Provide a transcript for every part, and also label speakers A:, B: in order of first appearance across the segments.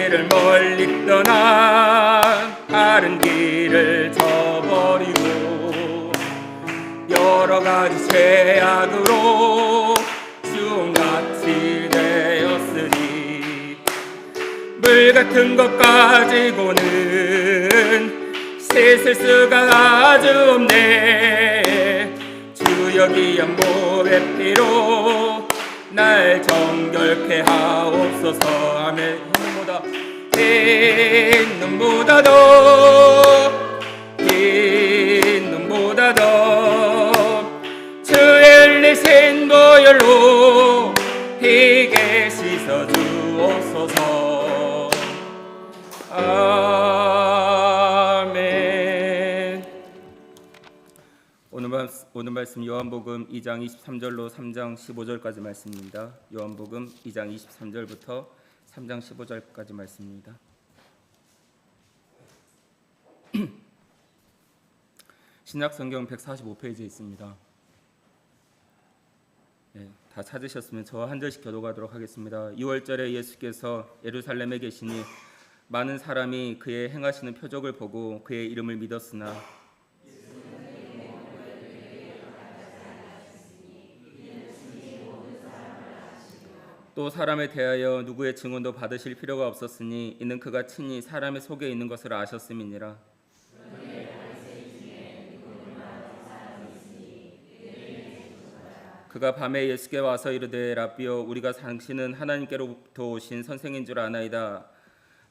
A: 길을 멀리 떠나 다른 길을 저버리고 여러 가지 죄악으로 주홍같이 되었으니 물 같은 것 가지고는 씻을 수가 아주 없네. 주여 귀한 몸의 피로 날 정결케 하옵소서. 아멘. 흰 눈보다도 주의 흘리신 보혈로 희게 씻어 주옵소서. 아멘. 오늘 말씀 요한복음 2장 23절로 3장 15절까지 말씀입니다. 요한복음 2장 23절부터 3장 15절까지 말씀입니다. 신약성경 145페이지에 있습니다. 네, 다 찾으셨으면 저와 한 절씩 교독하도록 하겠습니다. 6월절에 예수께서 예루살렘에 계시니 많은 사람이 그의 행하시는 표적을 보고 그의 이름을 믿었으나 또 사람에 대하여 누구의 증언도 받으실 필요가 없었으니 이는 그가 친히 사람의 속에 있는 것을 아셨음이니라. 그가 밤에 예수께 와서 이르되 라비여 우리가 당신은 하나님께로부터 오신 선생인 줄 아나이다.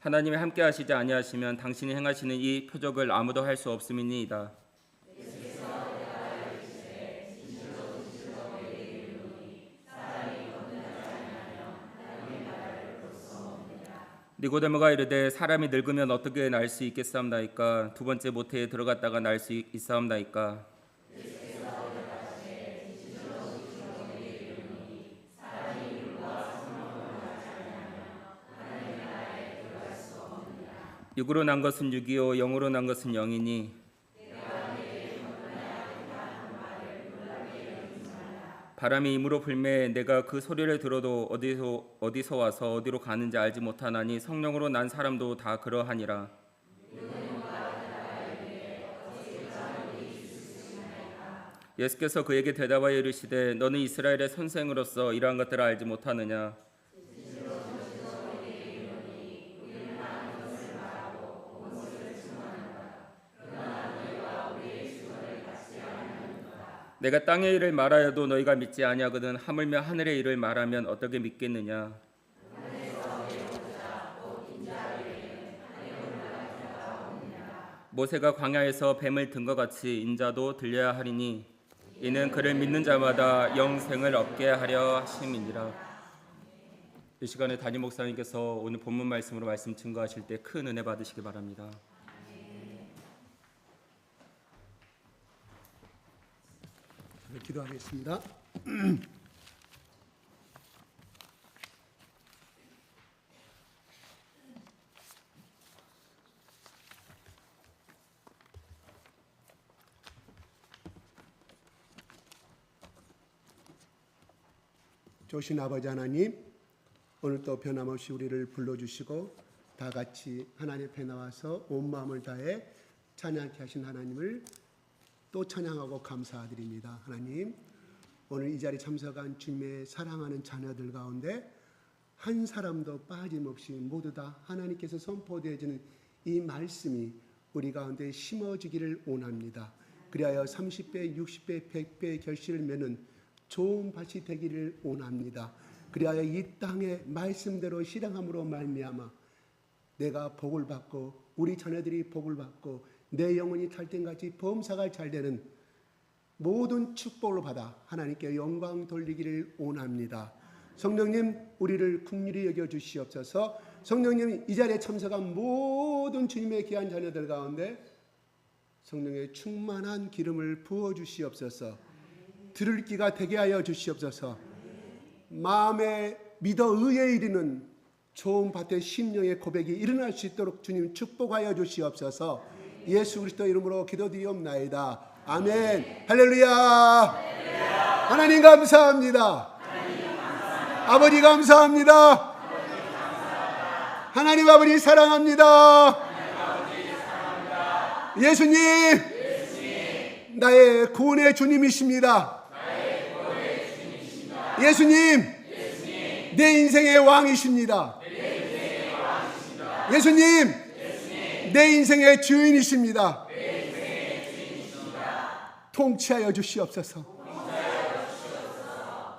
A: 하나님이 함께 하시지 아니하시면 당신이 행하시는 이 표적을 아무도 할 수 없음이니이다. 니고데모가 이르되 사람이 늙으면 어떻게 날 수 있겠사옵나이까? 두 번째 모태에 들어갔다가 날 수 있사옵나이까? 육으로 난 것은 육이요 영으로 난 것은 영이니 바람이 임으로 불매 내가 그 소리를 들어도 어디서 와서 어디로 가는지 알지 못하나니 성령으로 난 사람도 다 그러하니라. 예수께서 그에게 대답하여 이르시되 너는 이스라엘의 선생으로서 이러한 것들을 알지 못하느냐? 내가 땅의 일을 말하여도 너희가 믿지 아니하거든 하물며 하늘의 일을 말하면 어떻게 믿겠느냐? 모세가 광야에서 뱀을 든 것 같이 인자도 들려야 하리니 이는 그를 믿는 자마다 영생을 얻게 하려 하심이니라. 이 시간에 담임 목사님께서 오늘 본문 말씀으로 말씀 증거하실 때 큰 은혜 받으시기 바랍니다.
B: 기도하겠습니다. 좋으신 아버지 하나님, 오늘도 변함없이 우리를 불러주시고 다 같이 하나님 앞에 나와서 온 마음을 다해 찬양케 하신 하나님을 또 찬양하고 감사드립니다. 하나님, 오늘 이 자리에 참석한 주님의 사랑하는 자녀들 가운데 한 사람도 빠짐없이 모두 다 하나님께서 선포되어지는 이 말씀이 우리 가운데 심어지기를 원합니다. 그리하여 30배, 60배, 100배의 결실을 맺는 좋은 밭이 되기를 원합니다. 그리하여 이 땅의 말씀대로 실행함으로 말미암아 내가 복을 받고 우리 자녀들이 복을 받고 내 영혼이 탈ten같이 범사가 잘 되는 모든 축복을 받아 하나님께 영광 돌리기를 원합니다. 성령님, 우리를 긍휼히 여겨 주시옵소서. 성령님, 이 자리에 참석한 모든 주님의 귀한 자녀들 가운데 성령의 충만한 기름을 부어 주시옵소서. 들을 귀가 되게 하여 주시옵소서. 마음에 믿어 의에 이르는 좋은 밭의 심령의 고백이 일어날 수 있도록 주님 축복하여 주시옵소서. 예수 그리스도 이름으로 기도드리옵나이다. 아멘. 할렐루야. 하나님 감사합니다. 아버지 감사합니다. 하나님 아버지 사랑합니다. 예수님, 나의 구원의 주님이십니다. 예수님, 내 인생의 왕이십니다. 예수님, 내 인생의 주인이십니다. 통치하여 주시옵소서.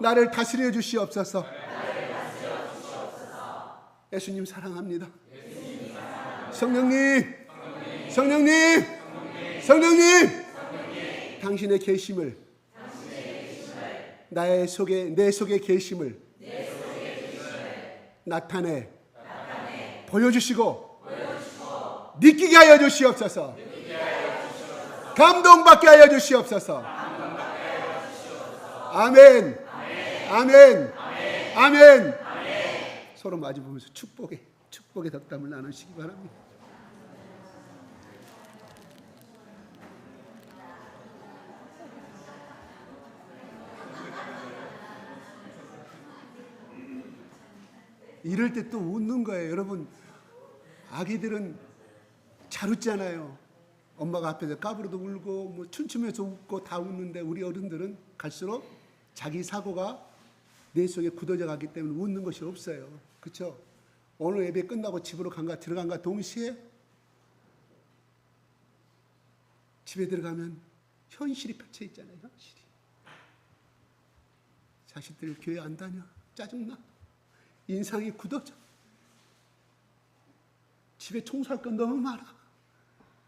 B: 나를 다스려 주시옵소서. 예수님 사랑합니다. 성령님, 성령님, 성령님, 당신의 계심을, 내 속의 계심을 나타내 보여주시고 느끼게 하여 주시옵소서. 감동받게 하여 주시옵소서. 아멘, 아멘, 아멘. 서로 마주보면서 축복의 덕담을 나누시기 바랍니다. 이럴 때 또 웃는 거예요. 여러분, 아기들은 잘 웃잖아요. 엄마가 앞에서 까부러도 울고 뭐 춤추면서 웃고 다 웃는데, 우리 어른들은 갈수록 자기 사고가 내 속에 굳어져 가기 때문에 웃는 것이 없어요. 그렇죠? 오늘 예배 끝나고 집으로 들어간가 동시에 집에 들어가면 현실이 펼쳐 있잖아요. 현실이. 자식들 교회 안 다녀. 짜증나. 인상이 굳어져. 집에 청소할 건 너무 많아.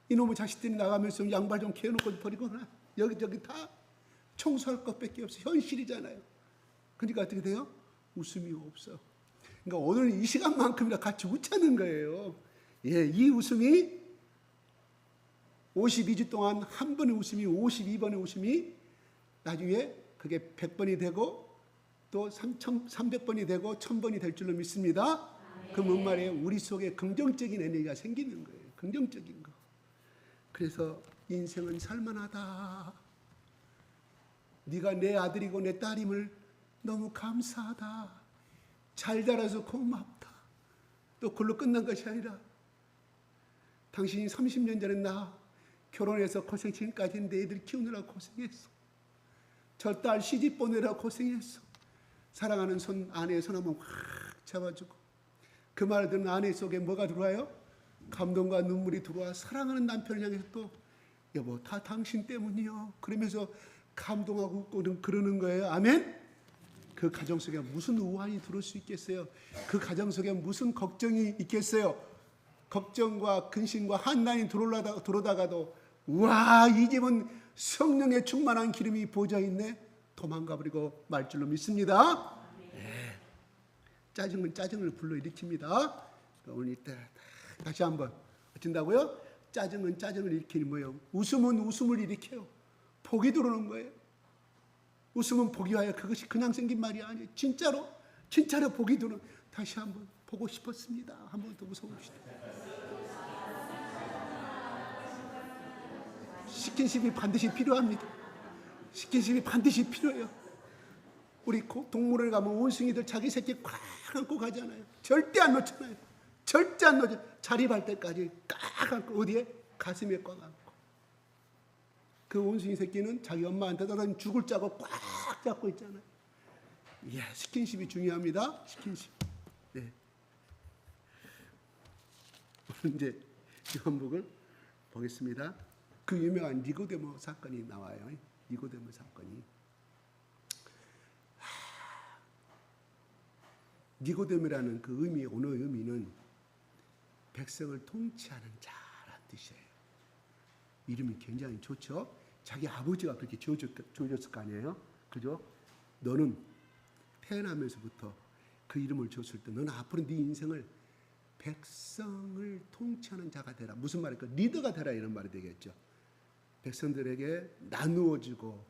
B: 이놈의 자식들이 나가면서 양발 좀 개놓고 버리거나 여기저기 다 청소할 것밖에 없어. 현실이잖아요. 그러니까 어떻게 돼요? 웃음이 없어. 그러니까 오늘 이 시간만큼이나 같이 웃자는 거예요. 예, 이 웃음이 52주 동안 한 번의 웃음이 52번의 웃음이 나중에 그게 100번이 되고 또 300번이 되고 1000번이 될 줄로 믿습니다. 그 뭔 말이에요? 우리 속에 긍정적인 에너지가 생기는 거예요. 긍정적인 거. 그래서 인생은 살만하다. 네가 내 아들이고 내 딸임을 너무 감사하다. 잘 자라서 고맙다. 또 그걸로 끝난 것이 아니라 당신이 30년 전에 나 결혼해서 고생, 지금까지 내 애들 키우느라 고생했어. 저 딸 시집 보내라 고생했어. 사랑하는 아내의 손 한번 확 잡아주고 그 말을 듣는 아내 속에 뭐가 들어와요? 감동과 눈물이 들어와. 사랑하는 남편을 향해서 또 여보 다 당신 때문이요. 그러면서 감동하고 웃고 그러는 거예요. 아멘? 그 가정 속에 무슨 우환이 들어올 수 있겠어요? 그 가정 속에 무슨 걱정이 있겠어요? 걱정과 근심과 한난이 들어오다가도 우와, 이 집은 성령의 충만한 기름이 보져 있네. 도망가 버리고 말 줄로 믿습니다. 네. 짜증은 짜증을 불러일으킵니다. 오늘 이때 다시 한번 어쩐다고요? 짜증은 짜증을 일으키는 뭐예요? 웃음은 웃음을 일으켜요. 복이 들어오는 거예요. 웃음은 복이 와요. 그것이 그냥 생긴 말이 아니에요. 진짜로 복이 들어오는. 다시 한번 보고 싶었습니다. 한번 더 웃어봅시다. 스킨십이 반드시 필요합니다. 스킨십이 반드시 필요해요. 우리 동물원 가면 원숭이들 자기 새끼 꽉 안고 가잖아요. 절대 안 놓잖아요. 절대 안 놓죠. 자립할 때까지 꽉 안고 어디에? 가슴에 꽉 안고. 그 원숭이 새끼는 자기 엄마한테 죽을 짜고 꽉 잡고 있잖아요. 예, 스킨십이 중요합니다. 스킨십. 네. 오늘 이제 요한복음 보겠습니다. 그 유명한 니고데모 사건이 나와요. 니고데모 사건이. 니고데모라는 그 의미, 언어 의미는 백성을 통치하는 자란 뜻이에요. 이름이 굉장히 좋죠. 자기 아버지가 그렇게 지어줬을 거 아니에요. 그죠? 너는 태어나면서부터 그 이름을 줬을 때 너는 앞으로 네 인생을 백성을 통치하는 자가 되라. 무슨 말일까? 리더가 되라 이런 말이 되겠죠. 백성들에게 나누어주고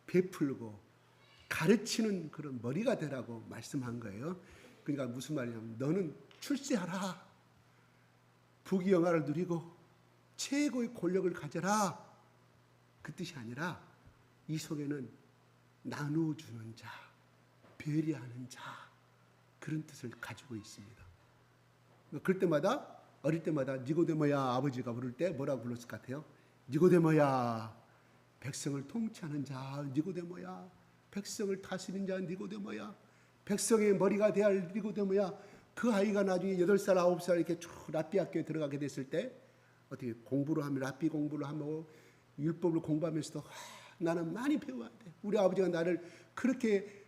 B: 베풀고 가르치는 그런 머리가 되라고 말씀한 거예요. 그러니까 무슨 말이냐면 너는 출세하라. 부귀영화를 누리고 최고의 권력을 가져라. 그 뜻이 아니라 이 속에는 나누어주는 자, 배려하는 자, 그런 뜻을 가지고 있습니다. 그럴 때마다 어릴 때마다 니고데모야 아버지가 부를 때 뭐라고 불렀을 것 같아요? 니고데모야, 백성을 통치하는 자 니고데모야, 백성을 다스리는 자 니고데모야, 백성의 머리가 돼야 할 니고데모야. 그 아이가 나중에 8살, 9살 이렇게 쭉 랍비 학교에 들어가게 됐을 때 어떻게 공부를 하면 랍비 공부를 하고 율법을 공부하면서도 나는 많이 배워야 돼. 우리 아버지가 나를 그렇게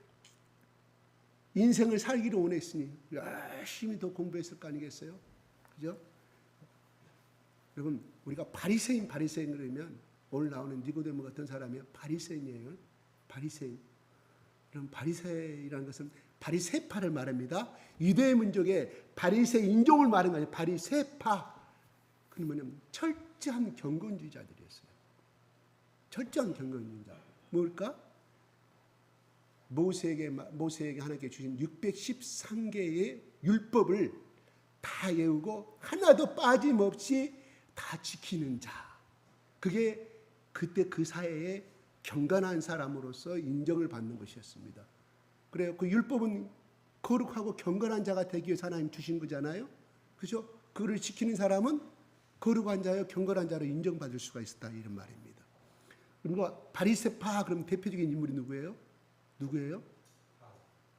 B: 인생을 살기를 원했으니 열심히 더 공부했을 거 아니겠어요? 그죠? 여러분, 우리가 바리새인 그러면 오늘 나오는 니고데모 같은 사람이 바리새인이에요. 바리새인. 그럼 바리새이라는 것은 바리새파를 말합니다. 유대 민족의 바리새 인종을 말하는 거예요. 바리새파. 그러면 철저한 경건주의자들이었어요. 철저한 경건주의자. 뭘까? 모세에게 하나님께 주신 613개의 율법을 다 외우고 하나도 빠짐없이 다 지키는 자. 그게 그때 그 사회에 경건한 사람으로서 인정을 받는 것이었습니다. 그래요. 그 율법은 거룩하고 경건한 자가 되기 위해서 하나님 주신 거잖아요. 그죠? 그를 지키는 사람은 거룩한 자요 경건한 자로 인정받을 수가 있었다 이런 말입니다. 그리고 바리새파 그럼 대표적인 인물이 누구예요? 누구예요?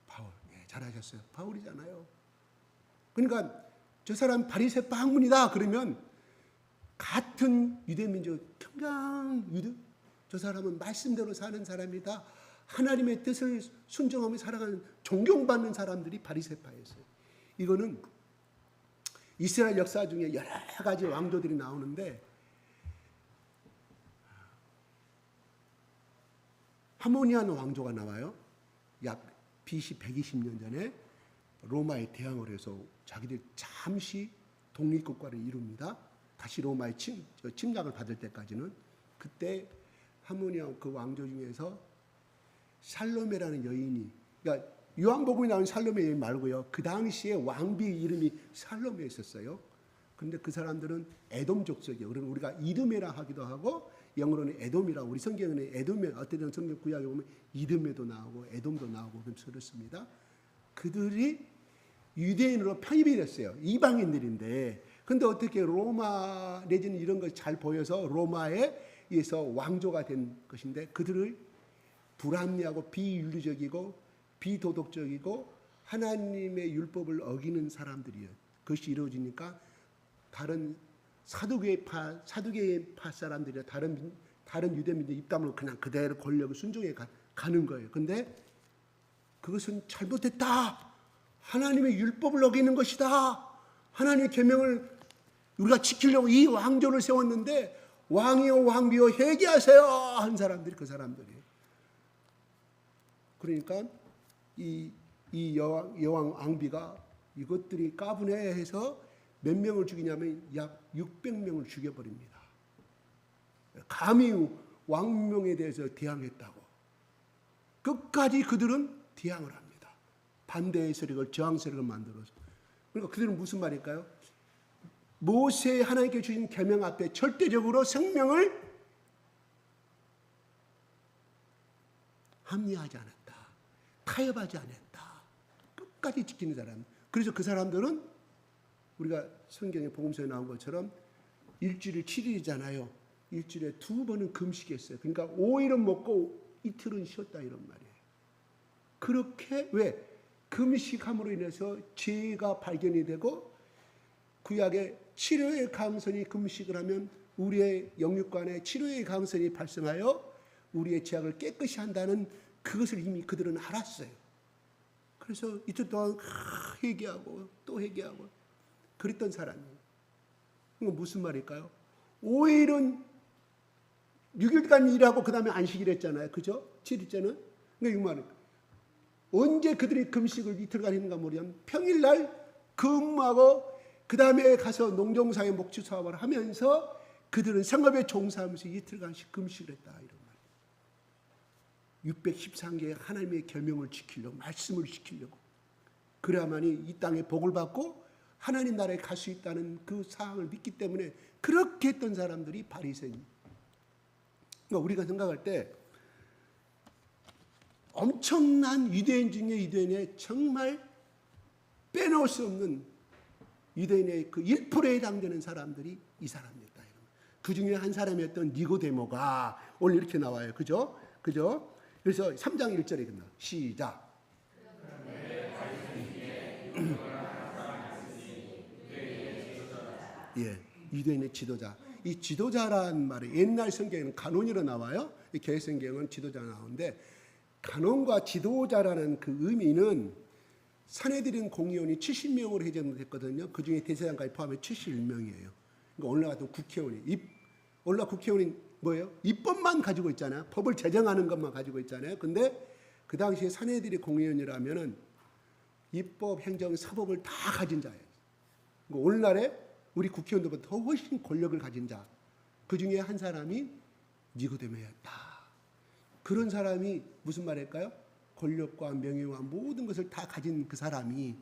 B: 바울. 예, 잘하셨어요. 바울이잖아요. 그러니까 저 사람 바리새파 학문이다 그러면 같은 유대민족 평강 유대 저 사람은 말씀대로 사는 사람이다. 하나님의 뜻을 순종하며 살아가는 존경받는 사람들이 바리새파였어요. 이거는 이스라엘 역사 중에 여러 가지 왕조들이 나오는데 하모니안 왕조가 나와요. 약 BC 120년 전에 로마에 대항을 해서 자기들 잠시 독립국가를 이룹니다. 다시 로마의 침략을 받을 때까지는. 그때 하모니안 그 왕조 중에서 살로메라는 여인이, 그러니까 요한복음에 나오는 살로메 여인 말고요. 그 당시에 왕비 이름이 살로메였었어요. 그런데 그 사람들은 에돔 족속이에요. 그러면 우리가 이드메라 하기도 하고 영어로는 에돔이라고. 우리 성경에는 에돔에 어떤 성경 구약에 보면 이드메도 나오고 에돔도 나오고 그렇습니다. 그들이 유대인으로 편입이 됐어요. 이방인들인데. 근데 어떻게 로마 내지는 이런 걸 잘 보여서 로마에 의해서 왕조가 된 것인데 그들을 불합리하고 비윤리적이고 비도덕적이고 하나님의 율법을 어기는 사람들이에요. 그것이 이루어지니까 다른 사두개파 사람들이 다른 유대민들 입담을 그냥 그대로 권력을 순종해 가는 거예요. 근데 그것은 잘못됐다. 하나님의 율법을 어기는 것이다. 하나님의 계명을 우리가 지키려고 이 왕조를 세웠는데 왕이여 왕비여 회개하세요 한 사람들이 그 사람들이에요. 그러니까 이 여왕 앙비가 이것들이 까분해해서 몇 명을 죽이냐면 약 600명을 죽여버립니다. 감히 왕명에 대해서 대항했다고. 끝까지 그들은 대항을 합니다. 반대의 세력을 저항 세력을 만들어서. 그러니까 그들은 무슨 말일까요? 모세 하나님께 주신 계명 앞에 절대적으로 생명을 합리하지 않았다. 타협하지 않았다. 끝까지 지키는 사람. 그래서 그 사람들은 우리가 성경에 복음서에 나온 것처럼 일주일에 7일이잖아요. 일주일에 2번은 금식했어요. 그러니까 5일은 먹고 이틀은 쉬었다 이런 말이에요. 그렇게 왜? 금식함으로 인해서 죄가 발견이 되고 구약의 치료의 강선이 금식을 하면 우리의 영육간에 치료의 강선이 발생하여 우리의 죄악을 깨끗이 한다는 그것을 이미 그들은 알았어요. 그래서 이틀 동안 회개하고 또 회개하고 그랬던 사람이에요. 이건 무슨 말일까요? 5일은 6일간 일하고 그 다음에 안식일 했잖아요. 그죠? 7일째는. 그러니까 이 말은 언제 그들이 금식을 이틀간 했는가 모르면 평일날 근무하고 그 다음에 가서 농정사의 목축 사업을 하면서 그들은 생업에 종사하면서 이틀간씩 금식을 했다. 이런 말. 613개의 하나님의 계명을 지키려고 말씀을 지키려고 그래야만이 이 땅에 복을 받고 하나님 나라에 갈 수 있다는 그 사항을 믿기 때문에 그렇게 했던 사람들이 바리새인. 그러니까 우리가 생각할 때 엄청난 유대인 중에 유대인의 정말 빼놓을 수 없는 유대인의 그 1%에 해당되는 사람들이 이 사람이었다. 그 중에 한 사람이었던 니고데모가 오늘 이렇게 나와요. 그죠? 그래서 3장 1절에 끝나. 시작. 예, 유대인의 지도자. 이 지도자란 말이 옛날 성경에는 간원이로 나와요. 이 개혁 성경은 지도자 나오는데 간원과 지도자라는 그 의미는 산헤드린 공의원이 70명으로 해제됐거든요. 그 중에 대제사장까지 포함해 71명이에요. 그러니까 오늘날 같은 국회의원이 오늘날 국회의원이 뭐예요? 입법만 가지고 있잖아요. 법을 제정하는 것만 가지고 있잖아요. 근데 그 당시에 산헤드린 공의원이라면은 입법, 행정, 사법을 다 가진 자예요. 그러니까 오늘날에 우리 국회의원들보다 더 훨씬 권력을 가진 자. 그 중에 한 사람이 니고데모였다. 그런 사람이 무슨 말일까요? 권력과 명예와 모든 것을 다 가진 그 사람이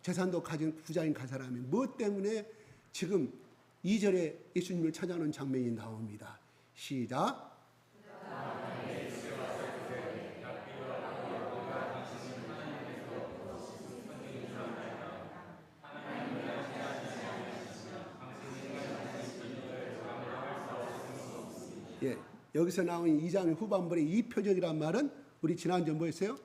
B: 재산도 가진 부자인 그 사람이 무엇 때문에 지금 2절에 예수님을 찾아오는 장면이 나옵니다. 시작. 예, 여기서 나온 2장 후반부의 이 표적이란 말은 우리 지난주에 뭐였어요?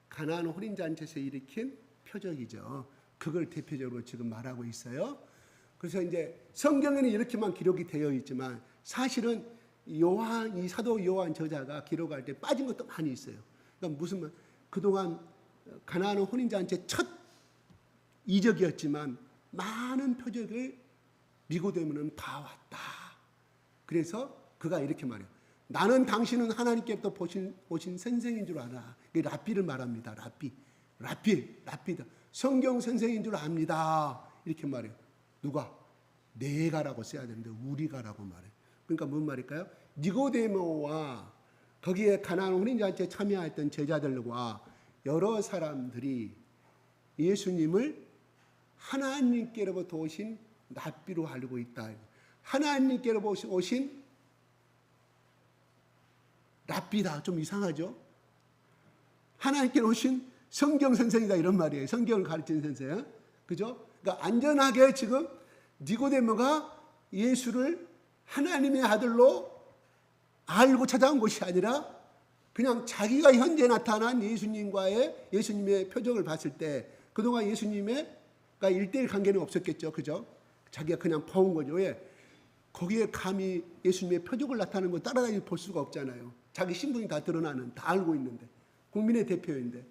B: 가나안 혼인잔치에서 일으킨 표적이죠. 그걸 대표적으로 지금 말하고 있어요. 그래서 이제 성경에는 이렇게만 기록이 되어 있지만 사실은 요한, 이 사도 요한 저자가 기록할 때 빠진 것도 많이 있어요. 그러니까 무슨 말, 그동안 가나안 혼인잔치 첫 이적이었지만 많은 표적을 니고데모는 봐왔다. 그래서 그가 이렇게 말해요. 나는 당신은 하나님께부터 오신 선생인 줄 알아. 랍비를 말합니다. 랍비다. 성경 선생인 줄 압니다. 이렇게 말해요. 누가? 내가라고 써야 되는데 우리가라고 말해요. 그러니까 뭔 말일까요? 니고데모와 거기에 가나안 혼인잔치에 참여했던 제자들과 여러 사람들이 예수님을 하나님께로부터 오신 랍비로 알고 있다. 하나님께로부터 오신 랍비다. 좀 이상하죠? 하나님께로 오신 성경 선생이다 이런 말이에요. 성경을 가르치는 선생. 그죠? 그러니까 안전하게 지금 니고데모가 예수를 하나님의 아들로 알고 찾아온 것이 아니라 그냥 자기가 현재 나타난 예수님의 표적을 봤을 때 그동안 예수님의 1대1 관계는 없었겠죠. 그죠? 자기가 그냥 봐온 거죠. 왜? 거기에 감히 예수님의 표적을 나타내는 거 따라다니 볼 수가 없잖아요. 자기 신분이 다 드러나는, 다 알고 있는데. 국민의 대표인데.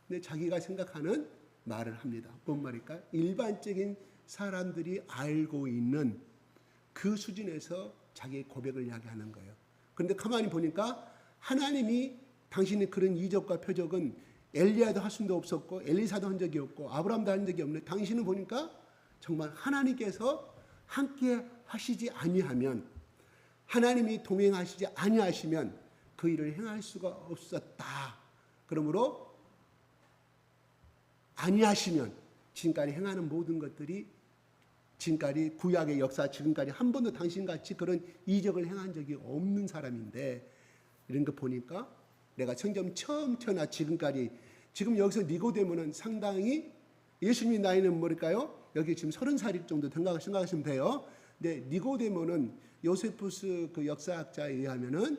B: 근데 자기가 생각하는 말을 합니다. 뭔 말일까요? 일반적인 사람들이 알고 있는 그 수준에서 자기의 고백을 이야기하는 거예요. 그런데 가만히 보니까 하나님이 당신의 그런 이적과 표적은 엘리야도 할 수도 없었고 엘리사도 한 적이 없고 아브라함도 한 적이 없는데 당신은 보니까 정말 하나님께서 함께 하시지 아니하면 하나님이 동행하시지 아니하시면 그 일을 행할 수가 없었다. 그러므로 아니하시면 지금까지 행하는 모든 것들이 지금까지 구약의 역사 지금까지 한 번도 당신같이 그런 이적을 행한 적이 없는 사람인데 이런 거 보니까 내가 성경 처음 태어나 지금까지 지금 여기서 니고데모는 상당히 예수님의 나이는 뭘까요? 여기 지금 30살 정도 된다고 생각하시면 돼요. 근데 니고데모는 요세푸스 그 역사학자에 의하면은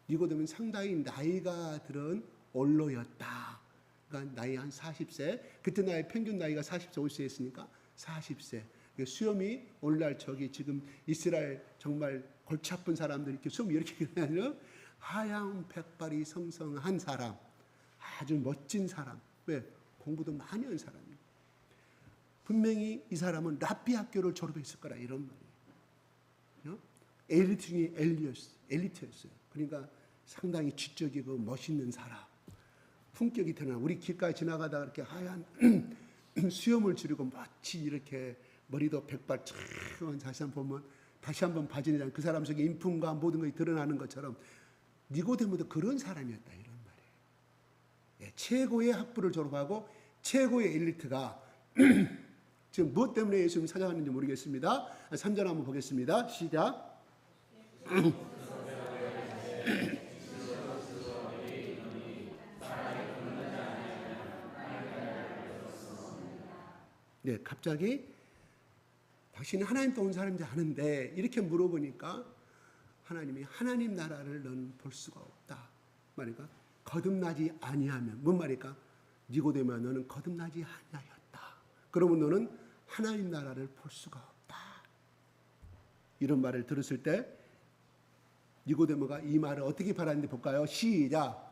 B: 니고데모는 상당히 나이가 들은 원로였다. 그러니까 나이 한 40세. 그때 나이 평균 나이가 40세 50세였으니까 40세. 수염이 오늘날 저기 지금 이스라엘 정말 골치 아픈 사람들 이렇게 수염이 이렇게 아니라 하얀 백발이 성성한 사람, 아주 멋진 사람. 왜? 공부도 많이 한 사람이에요. 분명히 이 사람은 랍비 학교를 졸업했을 거라 이런 말이에요. 엘리트 중에 엘리트였어요. 그러니까 상당히 지적이고 멋있는 사람. 품격이 드러나. 우리 길가에 지나가다가 이렇게 하얀 수염을 지르고 마치 이렇게 머리도 백발 촥 다시 한번 바지내장 그 사람 속에 인품과 모든 것이 드러나는 것처럼 니고데모도 그런 사람이었다 이런 말이에요. 예, 최고의 학부를 졸업하고 최고의 엘리트가 지금 무엇 때문에 예수님을 찾아왔는지 모르겠습니다. 3절 한번 보겠습니다. 시작. 네, 갑자기 당신은 하나님도 온 사람인지 아는데 이렇게 물어보니까 하나님이 하나님 나라를 너는 볼 수가 없다. 말이니까 거듭나지 아니하면 뭔 말일까? 니고데모야 너는 거듭나지 아니하였다. 그러면 너는 하나님 나라를 볼 수가 없다. 이런 말을 들었을 때 니고데모가 이 말을 어떻게 받았는지 볼까요? 시작.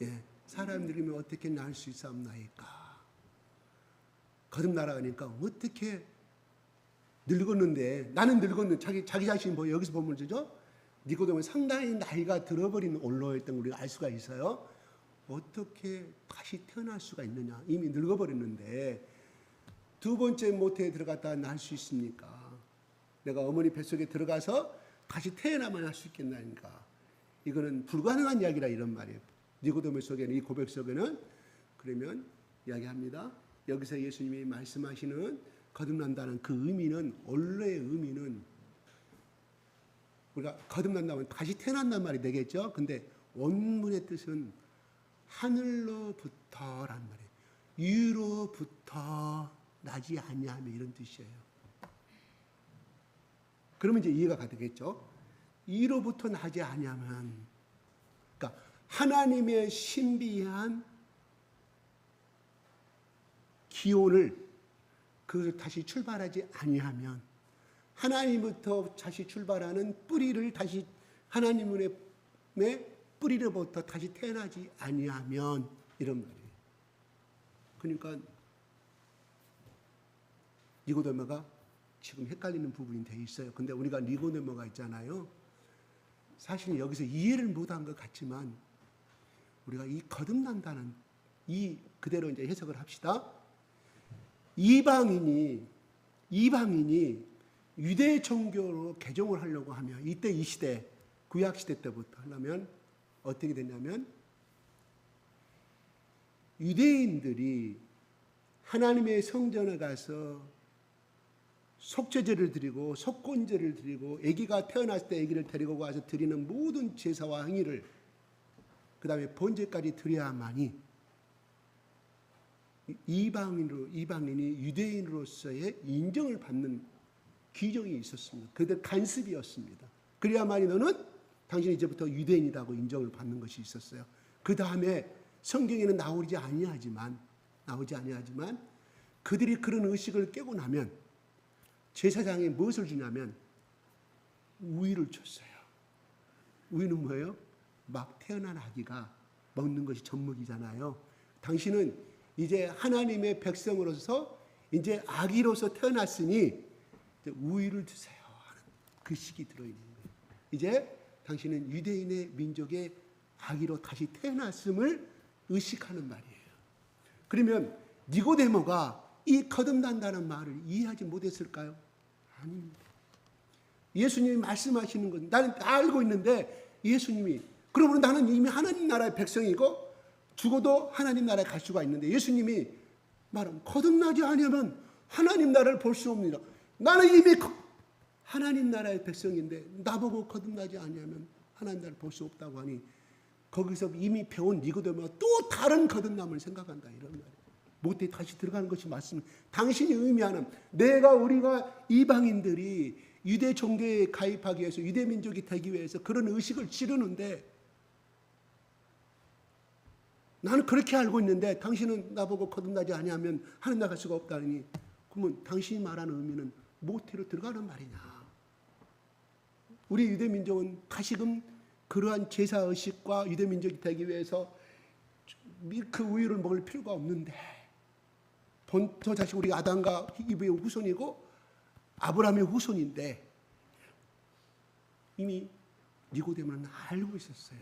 B: 예, 사람들이면 어떻게 날 수 있사옵나이까? 거듭나라니까 어떻게 늙었는데 나는 늙었는데 자기 자신 뭐 여기서 보면 되죠? 니고데모는 상당히 나이가 들어버린 올로였던 걸 우리가 알 수가 있어요. 어떻게 다시 태어날 수가 있느냐? 이미 늙어버렸는데 두 번째 모태에 들어갔다 날 수 있습니까? 내가 어머니 뱃속에 들어가서 다시 태어나만 할 수 있겠나니까? 이거는 불가능한 이야기라 이런 말이에요. 니고데모 속에는 이 고백 속에는 그러면 이야기합니다. 여기서 예수님이 말씀하시는 거듭난다는 그 의미는 원래의 의미는 우리가 거듭난다면 다시 태어난단 말이 되겠죠. 근데 원문의 뜻은 하늘로부터란 말이에요. 위로부터 나지 아니하며 이런 뜻이에요. 그러면 이제 이해가 가되겠죠. 위로부터 나지 아니하면, 그러니까 하나님의 신비한 기원을 그것을 다시 출발하지 아니하면, 하나님부터 다시 출발하는 뿌리를 다시 하나님의 뿌리로부터 다시 태어나지 아니하면 이런 말이에요. 그러니까 니고데모가 지금 헷갈리는 부분이 돼 있어요. 근데 우리가 니고데모가 있잖아요. 사실 여기서 이해를 못한 것 같지만 우리가 이 거듭난다는 이 그대로 이제 해석을 합시다. 이방인이 유대 종교로 개종을 하려고 하면 이때 이 시대 구약 시대 때부터 하려면 어떻게 되냐면 유대인들이 하나님의 성전에 가서 속죄제를 드리고 속건제를 드리고 아기가 태어났을 때 아기를 데리고 가서 드리는 모든 제사와 행위를 그 다음에 번제까지 드려야만이 이방인이 유대인으로서의 인정을 받는 규정이 있었습니다. 그들 간습이었습니다. 그래야만이 너는 당신이 이제부터 유대인이라고 인정을 받는 것이 있었어요. 그 다음에 성경에는 나오지 아니하지만 그들이 그런 의식을 깨고 나면 제사장이 무엇을 주냐면 우유를 줬어요. 우유는 뭐예요? 막 태어난 아기가 먹는 것이 젖먹이잖아요. 당신은 이제 하나님의 백성으로서 이제 아기로서 태어났으니 이제 우유를 주세요 하는 그 식이 들어있는 거예요. 이제 당신은 유대인의 민족의 아기로 다시 태어났음을 의식하는 말이에요. 그러면 니고데모가 이 거듭난다는 말을 이해하지 못했을까요? 아닙니다. 예수님이 말씀하시는 건 나는 다 알고 있는데 예수님이 그러면 나는 이미 하나님 나라의 백성이고 죽어도 하나님 나라에 갈 수가 있는데 예수님이 말하면 거듭나지 아니하면 하나님 나라를 볼 수 없느니라. 나는 이미 하나님 나라의 백성인데 나보고 거듭나지 아니하면 하나님 나라를 볼 수 없다고 하니 거기서 이미 배운 니고데모가 또 다른 거듭남을 생각한다 이런 말이에요. 못해 다시 들어가는 것이 맞습니다. 당신이 의미하는 우리가 이방인들이 유대 종교에 가입하기 위해서 유대 민족이 되기 위해서 그런 의식을 치르는데 나는 그렇게 알고 있는데 당신은 나보고 거듭나지 아니하면 하늘 나갈 수가 없다니 그러면 당신이 말하는 의미는 모태로 들어가는 말이냐. 우리 유대 민족은 다시금 그러한 제사 의식과 유대 민족이 되기 위해서 밀크 우유를 먹을 필요가 없는데 본토 자식 우리 아담과 이브의 후손이고 아브라함의 후손인데 이미 니고데모는 알고 있었어요.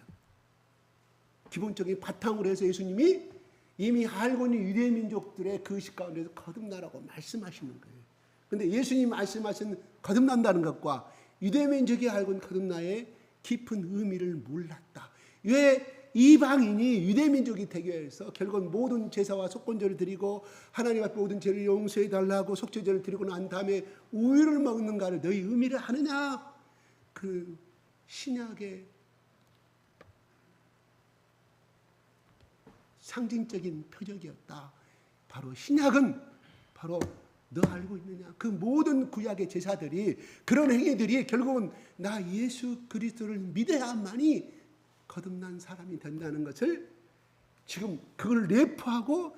B: 기본적인 바탕으로 해서 예수님이 이미 알고 있는 유대 민족들의 그 의식 가운데서 거듭나라고 말씀하시는 거예요. 그런데 예수님 말씀하신 거듭난다는 것과 유대 민족이 알고 있는 거듭나의 깊은 의미를 몰랐다. 왜 이방인이 유대 민족이 되기 위해서 결국 모든 제사와 속건제를 드리고 하나님 앞에 모든 죄를 용서해 달라고 속죄제를 드리고 난 다음에 우유를 먹는가를 너희 의미를 아느냐? 그 신약의 상징적인 표적이었다. 바로 신약은 바로 너 알고 있느냐? 그 모든 구약의 제사들이 그런 행위들이 결국은 나 예수 그리스도를 믿어야만이 거듭난 사람이 된다는 것을 지금 그걸 내포하고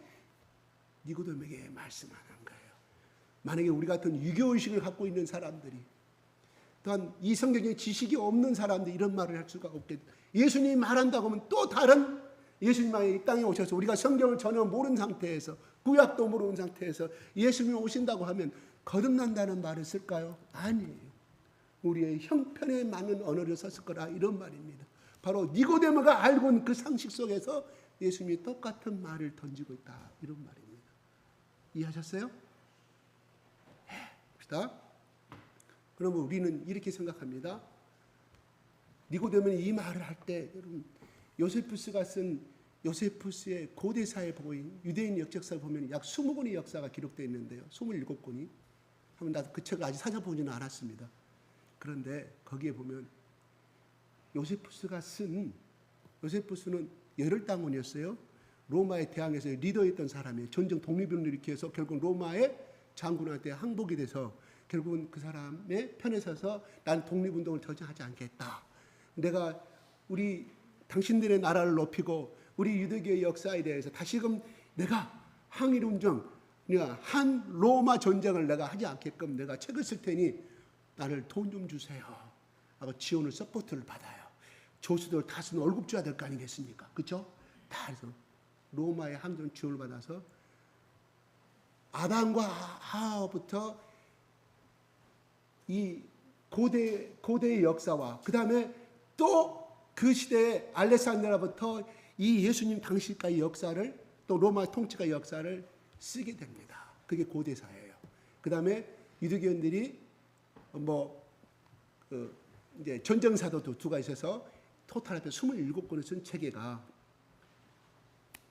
B: 니고데모에게 말씀하는 거예요. 만약에 우리 같은 유교의식을 갖고 있는 사람들이 또한 이 성경에 지식이 없는 사람들이 이런 말을 할 수가 없겠다. 예수님이 말한다고 하면 또 다른 예수님이 이 땅에 오셔서 우리가 성경을 전혀 모르는 상태에서 구약도 모르는 상태에서 예수님이 오신다고 하면 거듭난다는 말을 쓸까요? 아니에요. 우리의 형편에 맞는 언어를 썼을 거라 이런 말입니다. 바로 니고데모가 알고 있는 그 상식 속에서 예수님이 똑같은 말을 던지고 있다 이런 말입니다. 이해하셨어요? 봅시다. 그러면 우리는 이렇게 생각합니다. 니고데모는 이 말을 할 때 여러분 요세푸스가 쓴 요세푸스의 고대사에 보인 유대인 역사를 보면 약 20권의 역사가 기록되어 있는데요. 27권이. 한번 나도 그 책을 아직 찾아보지는 않았습니다. 그런데 거기에 보면 요세푸스는 열혈당원이었어요. 로마에 대항해서 리더였던 사람이에요. 전쟁 독립운동을 일으켜서 결국 로마의 장군한테 항복이 돼서 결국은 그 사람의 편에 서서 난 독립운동을 저지하지 않겠다. 내가 당신들의 나라를 높이고 우리 유대교의 역사에 대해서 다시금 내가 항일운동, 한 로마 전쟁을 내가 하지 않게끔 내가 책을 쓸 테니 나를 돈 좀 주세요 하고 지원을 서포트를 받아요. 조수들 다수는 월급 줘야 될 거 아니겠습니까? 그렇죠? 다 해서 로마의 항전 지원을 받아서 아담과 하와부터 이 고대의 역사와 그 다음에 또 그 시대의 알렉산드라부터 이 예수님 당시까지 역사를 또 로마 통치가 역사를 쓰게 됩니다. 그게 고대사예요. 그 다음에 유대교인들이 이제 전쟁사도도 두가 있어서 토탈하게 27권을 쓴 체계가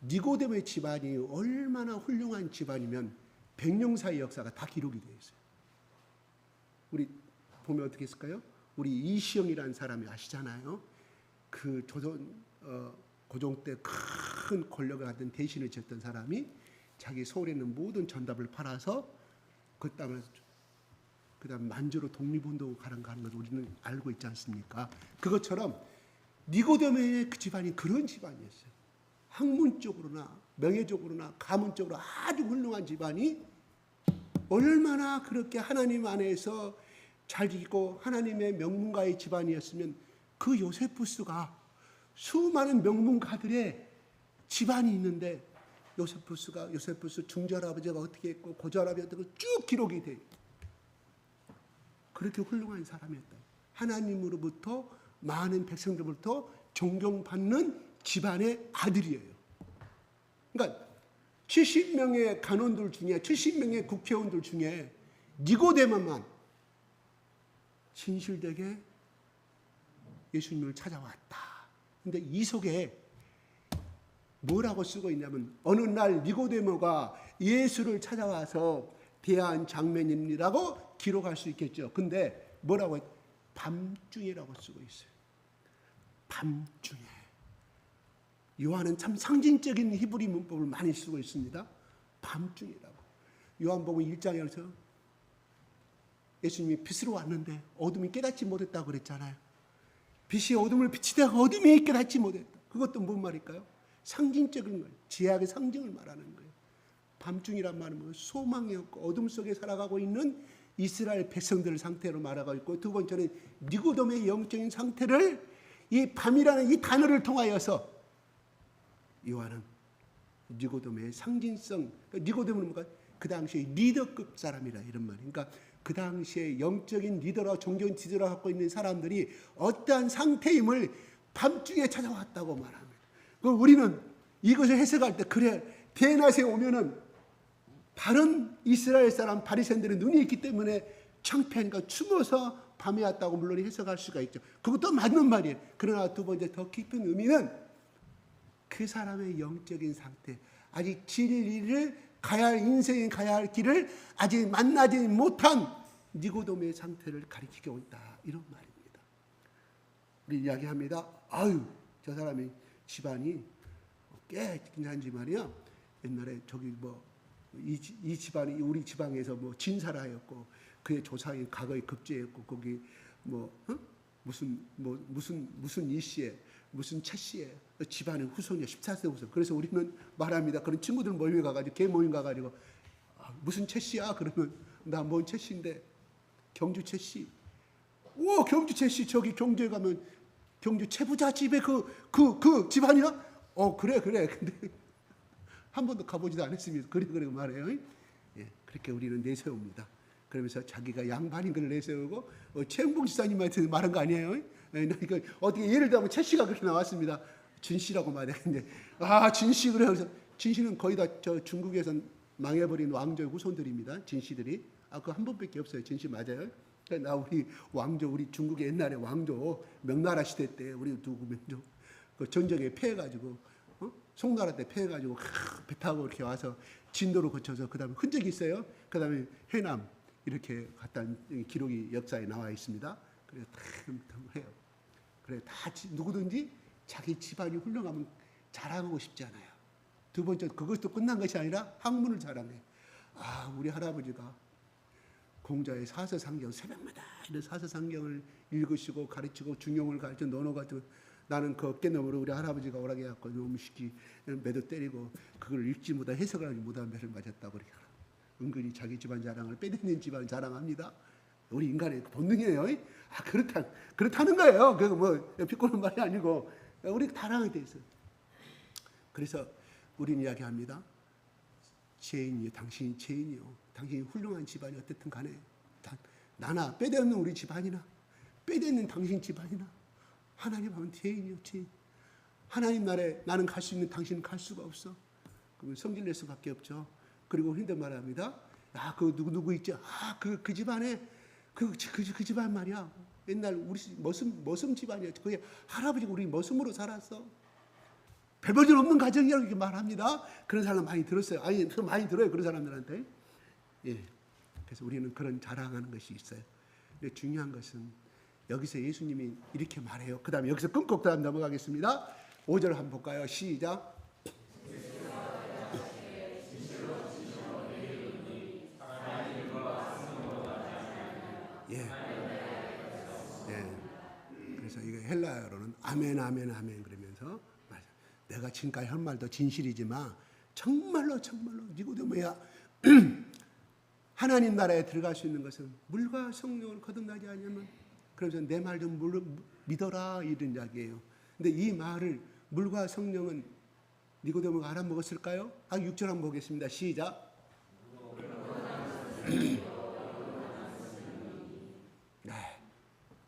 B: 니고데모의 집안이 얼마나 훌륭한 집안이면 백년사의 역사가 다 기록이 되어 있어요. 우리 보면 어떻게 했을까요? 우리 이시영이라는 사람이 아시잖아요. 그 조선 고종 때 큰 권력을 갖던 대신을 지었던 사람이 자기 서울에 있는 모든 전답을 팔아서 그 땅을 그다음 만주로 독립운동 가는 걸 우리는 알고 있지 않습니까? 그것처럼 니고데모의 그 집안이 그런 집안이었어요. 학문적으로나 명예적으로나 가문적으로 아주 훌륭한 집안이 얼마나 그렇게 하나님 안에서 잘 지키고 하나님의 명문가의 집안이었으면 그 요세푸스가 수많은 명문가들의 집안이 있는데 요세푸스 중절아버지가 어떻게 했고 고절아버지가 어떻게 쭉 기록이 돼요. 그렇게 훌륭한 사람이었다. 하나님으로부터 많은 백성들로부터 존경받는 집안의 아들이에요. 그러니까 70명의 간원들 중에 70명의 국회의원들 중에 니고데모만 진실되게 예수님을 찾아왔다. 근데 이 속에 뭐라고 쓰고 있냐면 어느 날 니고데모가 예수를 찾아와서 대한 장면이라고 기록할 수 있겠죠. 근데 뭐라고 밤중이라고 쓰고 있어요. 밤중에. 요한은 참 상징적인 히브리 문법을 많이 쓰고 있습니다. 밤중이라고. 요한복음 1장에서 예수님이 빛으로 왔는데 어둠이 깨닫지 못했다고 그랬잖아요. 빛이 어둠을 비치다가 어둠이 깨닫지 못했다. 그것도 뭔 말일까요? 상징적인 거예요. 지약의 상징을 말하는 거예요. 밤중이란 말은 뭐 소망이 없고 어둠 속에 살아가고 있는 이스라엘 백성들을 상태로 말하고 있고, 두 번째는 니고데모의 영적인 상태를 이 밤이라는 이 단어를 통하여서 요한은 니고데모의 상징성, 니고데모는 뭔가 그 당시에 리더급 사람이라 이런 말이에요. 그러니까 그 당시에 영적인 리더라 종교 지도를 갖고 있는 사람들이 어떠한 상태임을 밤중에 찾아왔다고 말합니다. 그럼 우리는 이것을 해석할 때 그래 대낮에 오면은 다른 이스라엘 사람 바리새인들의 눈이 있기 때문에 창피하니까 숨어서 밤에 왔다고 물론 해석할 수가 있죠. 그것도 맞는 말이에요. 그러나 두 번째 더 깊은 의미는 그 사람의 영적인 상태, 아직 진리를 가야 할 인생에 가야 할 길을 아직 만나지 못한 니고데모의 상태를 가리키고 있다 이런 말입니다. 우리 이야기합니다. 아유 저 사람의 집안이 꽤 괜찮은지 말이야. 옛날에 저기 뭐 이 집안이 우리 지방에서 뭐 진사라였고 그의 조상이 과거에 급제했고 거기 뭐 무슨 이 씨의 무슨 최 씨의 집안의 후손이야. 14세 후손. 그래서 우리는 말합니다. 그런 친구들 모임에 가가지고 개 모임 가가지고 무슨 최 씨야? 그러면 나 뭔 최 씨인데 경주 최 씨. 오 경주 최 씨 저기 경주에 가면 경주 최부자 집에 그 집안이야? 그래. 근데 한 번도 가보지도 않았습니다. 그래 말해요. 예, 그렇게 우리는 내세웁니다. 그러면서 자기가 양반인 걸 내세우고 최영봉 지사님한테 말한 거 아니에요? 예, 그러니까 어떻게 예를 들면 최 씨가 그렇게 나왔습니다. 진 씨라고 말했는데 진 씨 그래. 그래서 진 씨는 거의 다 저 중국에서 망해버린 왕조의 후손들입니다. 진 씨들이 그 한 번밖에 없어요. 진 씨 맞아요? 나 우리 왕조 우리 중국의 옛날에 왕조 명나라 시대 때 우리 누구 명조 그 전쟁에 패해가지고 송나라 때 패해가지고 배 타고 이렇게 와서 진도로 거쳐서 그다음에 흔적이 있어요. 그다음에 해남 이렇게 갔다는 기록이 역사에 나와 있습니다. 그래서 다 해요. 그래 다 누구든지 자기 집안이 훌륭하면 자랑하고 싶지 않아요. 두 번째 그것도 끝난 것이 아니라 학문을 자랑해. 우리 할아버지가 공자의 사서상경 새벽마다 이런 사서상경을 읽으시고 가르치고 중용을 가르쳐 넣어가지고 나는 그 어깨너머로 우리 할아버지가 오라게 해갖고 너무 쉽게 매도 때리고 그걸 읽지 못하 해석을 하지 못한 매를 맞았다고 그렇게 은근히 자기 집안 자랑을 빼내는 집안 자랑합니다. 우리 인간의 본능이에요. 그렇다는 거예요. 그거 뭐 비꼬는 말이 아니고 우리 자랑에 대해서. 그래서 우리는 이야기합니다. 죄인이요, 당신이 죄인이요. 당신이 훌륭한 집안이 어떻든 간에 나나 빼대는 우리 집안이나 빼대는 당신 집안이나 하나님 하면 죄인이요, 죄인. 하나님 나라에 나는 갈 수 있는 당신은 갈 수가 없어. 그러면 성질 낼 수밖에 없죠. 그리고 힘든 말합니다. 그 누구 있지? 그 집안에 그 집안 말이야. 옛날 우리 머슴 집안이야. 그게 할아버지가 우리 머슴으로 살았어. 별볼일 없는 가정이라고 이렇게 말합니다. 그런 사람 많이 들었어요. 많이 들어요. 그런 사람들한테. 예. 그래서 우리는 그런 자랑하는 것이 있어요. 근데 중요한 것은 여기서 예수님이 이렇게 말해요. 그 다음에 여기서 끊고 그 다음 넘어가겠습니다. 5절 한번 볼까요? 시작. 예. 그래서 이게 헬라어로는 아멘 그러면서 내가 지금까지 한 말도 진실이지만 정말로 니고데모야 하나님 나라에 들어갈 수 있는 것은 물과 성령을 거듭나지 않으면 그래서 내 말 좀 믿어라 이런 이야기예요. 근데 이 말을 물과 성령은 니고데모가 알아먹었을까요? 6절 한번 보겠습니다. 시작.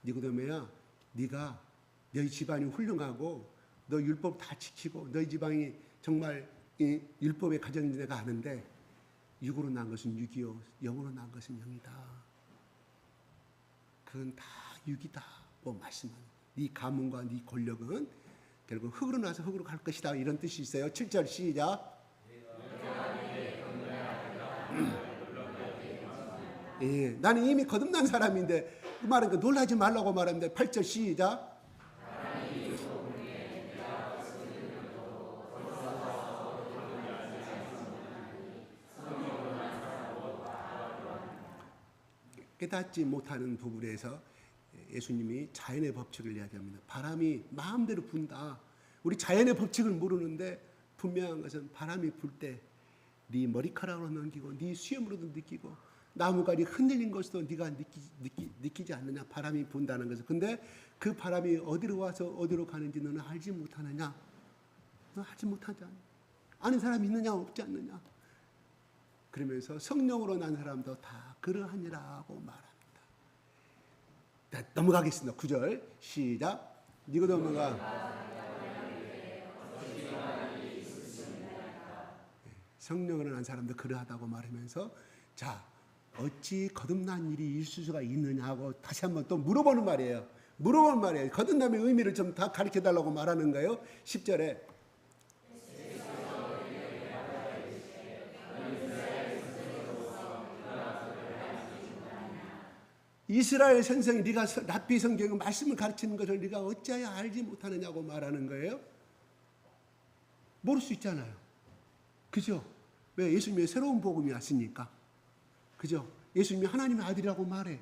B: 니고데모야 네가 너희 집안이 훌륭하고 너 율법 다 지키고 너희 집안이 정말 이 율법의 가정인지 내가 아는데 육으로 난 것은 육이요 영으로 난 것은 영이다. 그건 다 육이다. 말씀하는 네 가문과 네 권력은 결국 흙으로 나서 흙으로 갈 것이다. 이런 뜻이 있어요. 7절 시작. 예, 나는 이미 거듭난 사람인데 그 말은 놀라지 말라고 말하는데 8절 시작. 깨닫지 못하는 부분에서 예수님이 자연의 법칙을 이야기합니다. 바람이 마음대로 분다. 우리 자연의 법칙을 모르는데 분명한 것은 바람이 불 때 네 머리카락으로 넘기고 네 수염으로도 느끼고 나무가리 흔들린 것도 네가 느끼지 않느냐. 바람이 분다는 것은. 근데 그 바람이 어디로 와서 어디로 가는지 너는 알지 못하느냐. 너 알지 못하잖아. 아는 사람이 있느냐 없지 않느냐. 그러면서 성령으로 난 사람도 다 그러하니라고 말합니다. 자, 넘어가겠습니다. 9절 시작. 니고데모가 성령으로 난 사람도 그러하다고 말하면서 자 어찌 거듭난 일이 있을 수가 있느냐고 다시 한번 또 물어보는 말이에요. 거듭남의 의미를 좀 다 가르쳐달라고 말하는 거예요. 10절에 이스라엘 선생이 네가 랍비 성경의 말씀을 가르치는 것을 네가 어찌하여 알지 못하느냐고 말하는 거예요. 모를 수 있잖아요. 그죠? 왜? 예수님의 새로운 복음이 왔으니까. 그죠? 예수님이 하나님의 아들이라고 말해.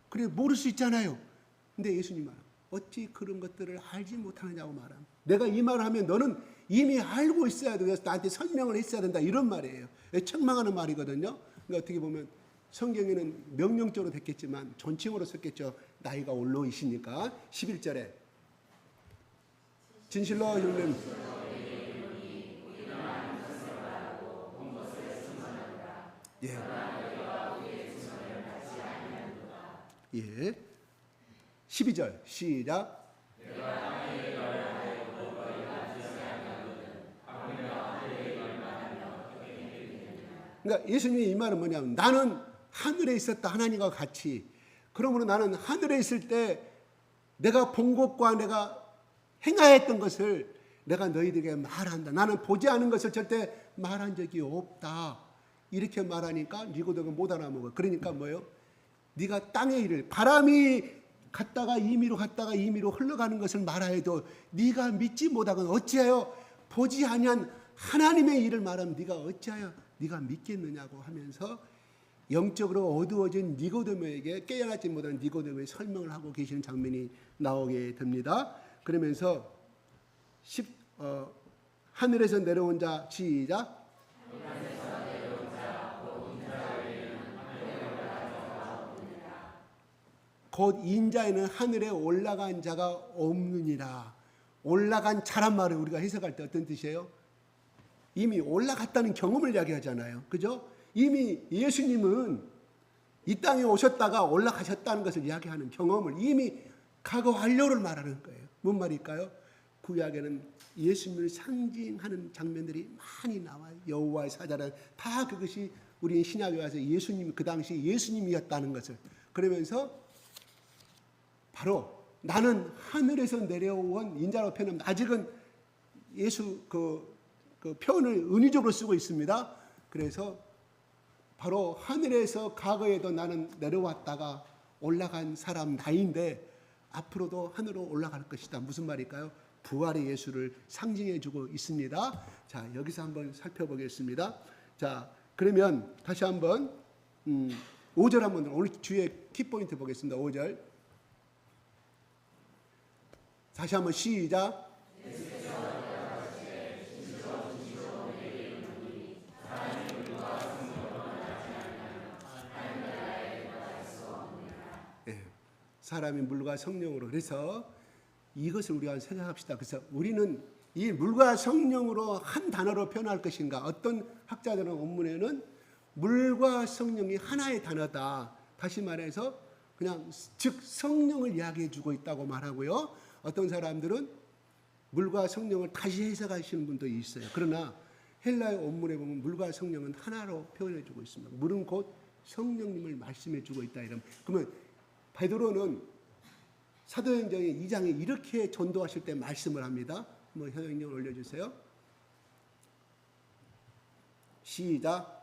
B: 그래, 모를 수 있잖아요. 근데 예수님 말은 어찌 그런 것들을 알지 못하느냐고 말함. 내가 이 말을 하면 너는 이미 알고 있어야 돼. 그래서 나한테 설명을 했어야 된다. 이런 말이에요. 책망하는 말이거든요. 그러니까 어떻게 보면 성경에는 명령적으로 됐겠지만 존칭으로 썼겠죠. 나이가 올로이시니까. 11절에 진실로 형님 예. 예. 12절 시작. 그러니까 예수님의 이 말은 뭐냐면 나는 하늘에 있었다 하나님과 같이. 그러므로 나는 하늘에 있을 때 내가 본 것과 내가 행하였던 것을 내가 너희들에게 말한다. 나는 보지 않은 것을 절대 말한 적이 없다. 이렇게 말하니까 니고데가 못 알아먹어. 그러니까 뭐예요? 네가 땅의 일을 바람이 갔다가 임의로 갔다가 임의로 흘러가는 것을 말하여도 네가 믿지 못하건 어찌하여 보지 아니한 하나님의 일을 말하면 네가 어찌하여 네가 믿겠느냐고 하면서 영적으로 어두워진 니고데모에게 깨어나지 못한 니고데모의 설명을 하고 계시는 장면이 나오게 됩니다. 그러면서 하늘에서 내려온 자 시작. 곧 인자에는 하늘에 올라간 자가 없느니라. 올라간 자란 말을 우리가 해석할 때 어떤 뜻이에요? 이미 올라갔다는 경험을 이야기하잖아요. 그죠? 이미 예수님은 이 땅에 오셨다가 올라가셨다는 것을 이야기하는 경험을 이미 과거 완료를 말하는 거예요. 뭔 말일까요? 구약에는 예수님을 상징하는 장면들이 많이 나와요. 여호와의 사자는 다 그것이 우리 신약에 와서 예수님, 그 당시 예수님이었다는 것을. 그러면서 바로 나는 하늘에서 내려온 인자로 표현하면 아직은 예수 그 표현을 은유적으로 쓰고 있습니다. 그래서 바로 하늘에서 과거에도 나는 내려왔다가 올라간 사람 나인데 앞으로도 하늘로 올라갈 것이다. 무슨 말일까요? 부활의 예수를 상징해 주고 있습니다. 자, 여기서 한번 살펴보겠습니다. 자, 그러면 다시 한번 5절 한번 오늘 주의 키포인트 보겠습니다. 5절. 다시 한번 시작. 사람이 물과 성령으로. 그래서 이것을 우리가 생각합시다. 그래서 우리는 이 물과 성령으로 한 단어로 표현할 것인가. 어떤 학자들은 원문에는 물과 성령이 하나의 단어다. 다시 말해서 그냥 즉 성령을 이야기해 주고 있다고 말하고요. 어떤 사람들은 물과 성령을 다시 해석하시는 분도 있어요. 그러나 헬라의 원문에 보면 물과 성령은 하나로 표현해 주고 있습니다. 물은 곧 성령님을 말씀해 주고 있다. 이러면 그러면 베드로는 사도행전의 2장에 이렇게 전도하실 때 말씀을 합니다. 한번 현행령 올려주세요. 시작.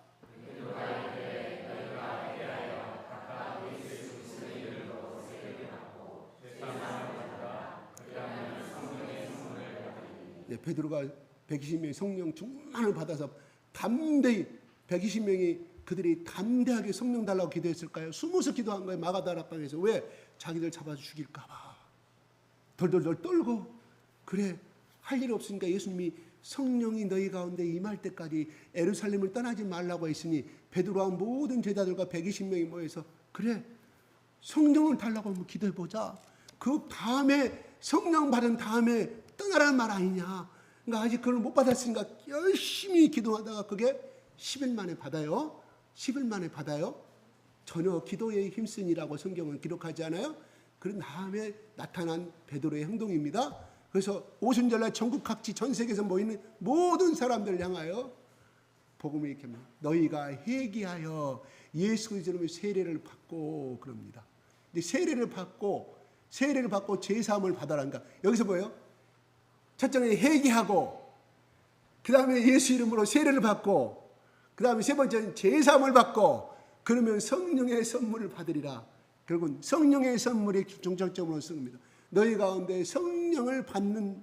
B: 네, 베드로가 120명의 성령 충만을 받아서 담대히 120명이 그들이 담대하게 성령 달라고 기도했을까요? 숨어서 기도한 거예요. 마가다락방에서. 왜? 자기들 잡아서 죽일까 봐. 덜덜덜 떨고. 그래, 할 일 없으니까 예수님이 성령이 너희 가운데 임할 때까지 예루살렘을 떠나지 말라고 했으니 베드로와 모든 제자들과 120명이 모여서 그래, 성령을 달라고 한번 기도해보자. 그 다음에 성령 받은 다음에 떠나라는 말 아니냐. 그러니까 아직 그걸 못 받았으니까 열심히 기도하다가 그게 10일 만에 받아요. 10일 만에 받아요. 전혀 기도에 힘쓰니라고 성경은 기록하지 않아요. 그런 다음에 나타난 베드로의 행동입니다. 그래서 오순절날 전국 각지 전 세계에서 모이는 모든 사람들을 향하여 복음을 이렇게 합니다. 너희가 회개하여 예수 그리스도의 세례를 받고 그럽니다. 근데 세례를 받고 제 사함을 받아라니까 여기서 뭐예요? 첫째는 회개하고 그 다음에 예수 이름으로 세례를 받고 그 다음에 세 번째는 제사함을 받고 그러면 성령의 선물을 받으리라. 결국은 성령의 선물이 중점적으로 쓰입니다. 너희 가운데 성령을 받는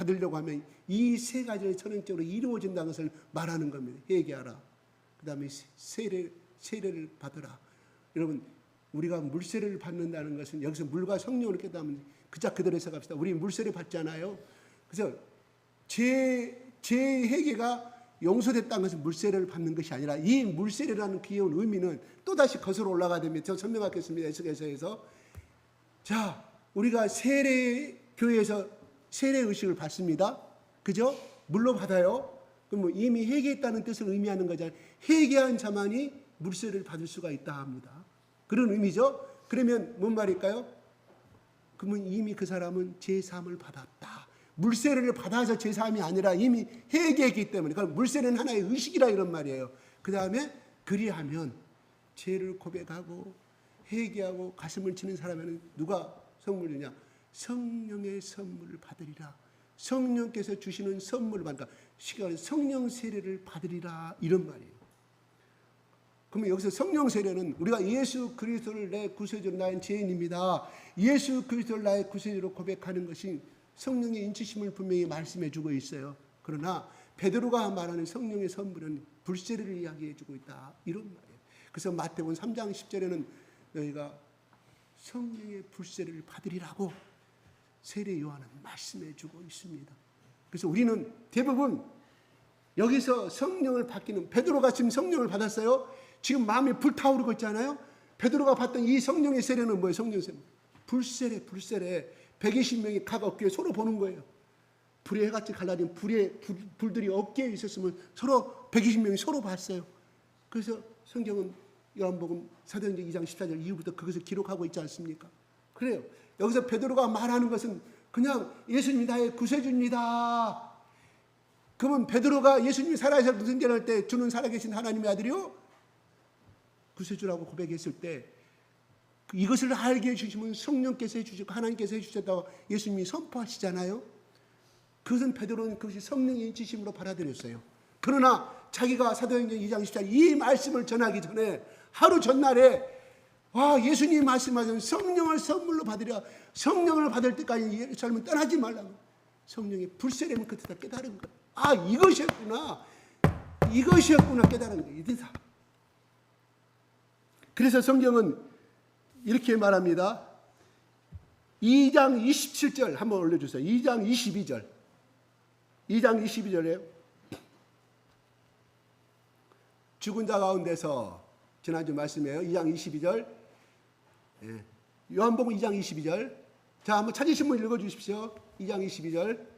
B: 받으려고 하면 이 세 가지를 전형적으로 이루어진다는 것을 말하는 겁니다. 회개하라. 그 다음에 세례를 받으라. 여러분, 우리가 물세례를 받는다는 것은 여기서 물과 성령을 깨닫는 그자 그대로 해석합시다. 우리 물세례 받잖아요. 그래서 제 회개가 용서됐다는 것은 물세례를 받는 것이 아니라 이 물세례라는 귀여운 의미는 또다시 거슬러 올라가야 됩니다. 저 설명하겠습니다. 에스겔서에서. 자, 우리가 교회에서 세례 의식을 받습니다. 그죠? 물로 받아요. 그럼 이미 회개했다는 뜻을 의미하는 거잖아요. 회개한 자만이 물세례를 받을 수가 있다 합니다. 그런 의미죠. 그러면 뭔 말일까요? 그러면 이미 그 사람은 제사함을 받았다. 물세례를 받아서 제사함이 아니라 이미 회개했기 때문에. 그럼 물세례는 하나의 의식이라 이런 말이에요. 그 다음에 그리하면 죄를 고백하고 회개하고 가슴을 치는 사람에는 누가 선물 주냐? 성령의 선물을 받으리라. 성령께서 주시는 선물을 받으니까 성령 세례를 받으리라 이런 말이에요. 그러면 여기서 성령 세례는 우리가 예수 그리스도를 내 구세주로 나인 죄인입니다. 예수 그리스도를 나의 구세주로 고백하는 것이 성령의 인치심을 분명히 말씀해 주고 있어요. 그러나 베드로가 말하는 성령의 선물은 불세례를 이야기해 주고 있다 이런 말이에요. 그래서 마태복음 3장 10절에는 너희가 성령의 불세례를 받으리라고 세례 요한은 말씀해 주고 있습니다. 그래서 우리는 대부분 여기서 성령을 받기는 베드로가 지금 성령을 받았어요. 지금 마음이 불타오르고 있잖아요. 베드로가 받던 이 성령의 세례는 뭐예요? 성령 세례. 불세례. 120명이 각 어깨에 서로 보는 거예요. 불의 해같이 갈라진 불들이 어깨에 있었으면 서로 120명이 서로 봤어요. 그래서 성경은 요한복음 사도행전 2장 14절 이후부터 그것을 기록하고 있지 않습니까? 그래요. 여기서 베드로가 말하는 것은 그냥 예수님이 나의 구세주입니다. 그러면 베드로가 예수님이 살아계셔서 승전할 때 주는 살아계신 하나님의 아들이요? 구세주라고 고백했을 때 이것을 알게 해주시면 성령께서 해주시고 하나님께서 해주셨다고 예수님이 선포하시잖아요. 그것은 베드로는 그것이 성령의 인치심으로 받아들였어요. 그러나 자기가 사도행전 2장 14절 이 말씀을 전하기 전에 하루 전날에 예수님이 말씀하신 성령을 선물로 받으려 성령을 받을 때까지 예루살렘을 떠나지 말라고 성령의 불세례는 그때 다 깨달은 거예요. 이것이었구나 깨달은 거예요. 이대다. 그래서 성경은 이렇게 말합니다. 2장 27절 한번 올려주세요. 2장 22절. 2장 22절에 죽은 자 가운데서 지난주 말씀이에요. 2장 22절. 요한복음 2장 22절. 자, 한번 찾으신 분 읽어주십시오. 2장 22절.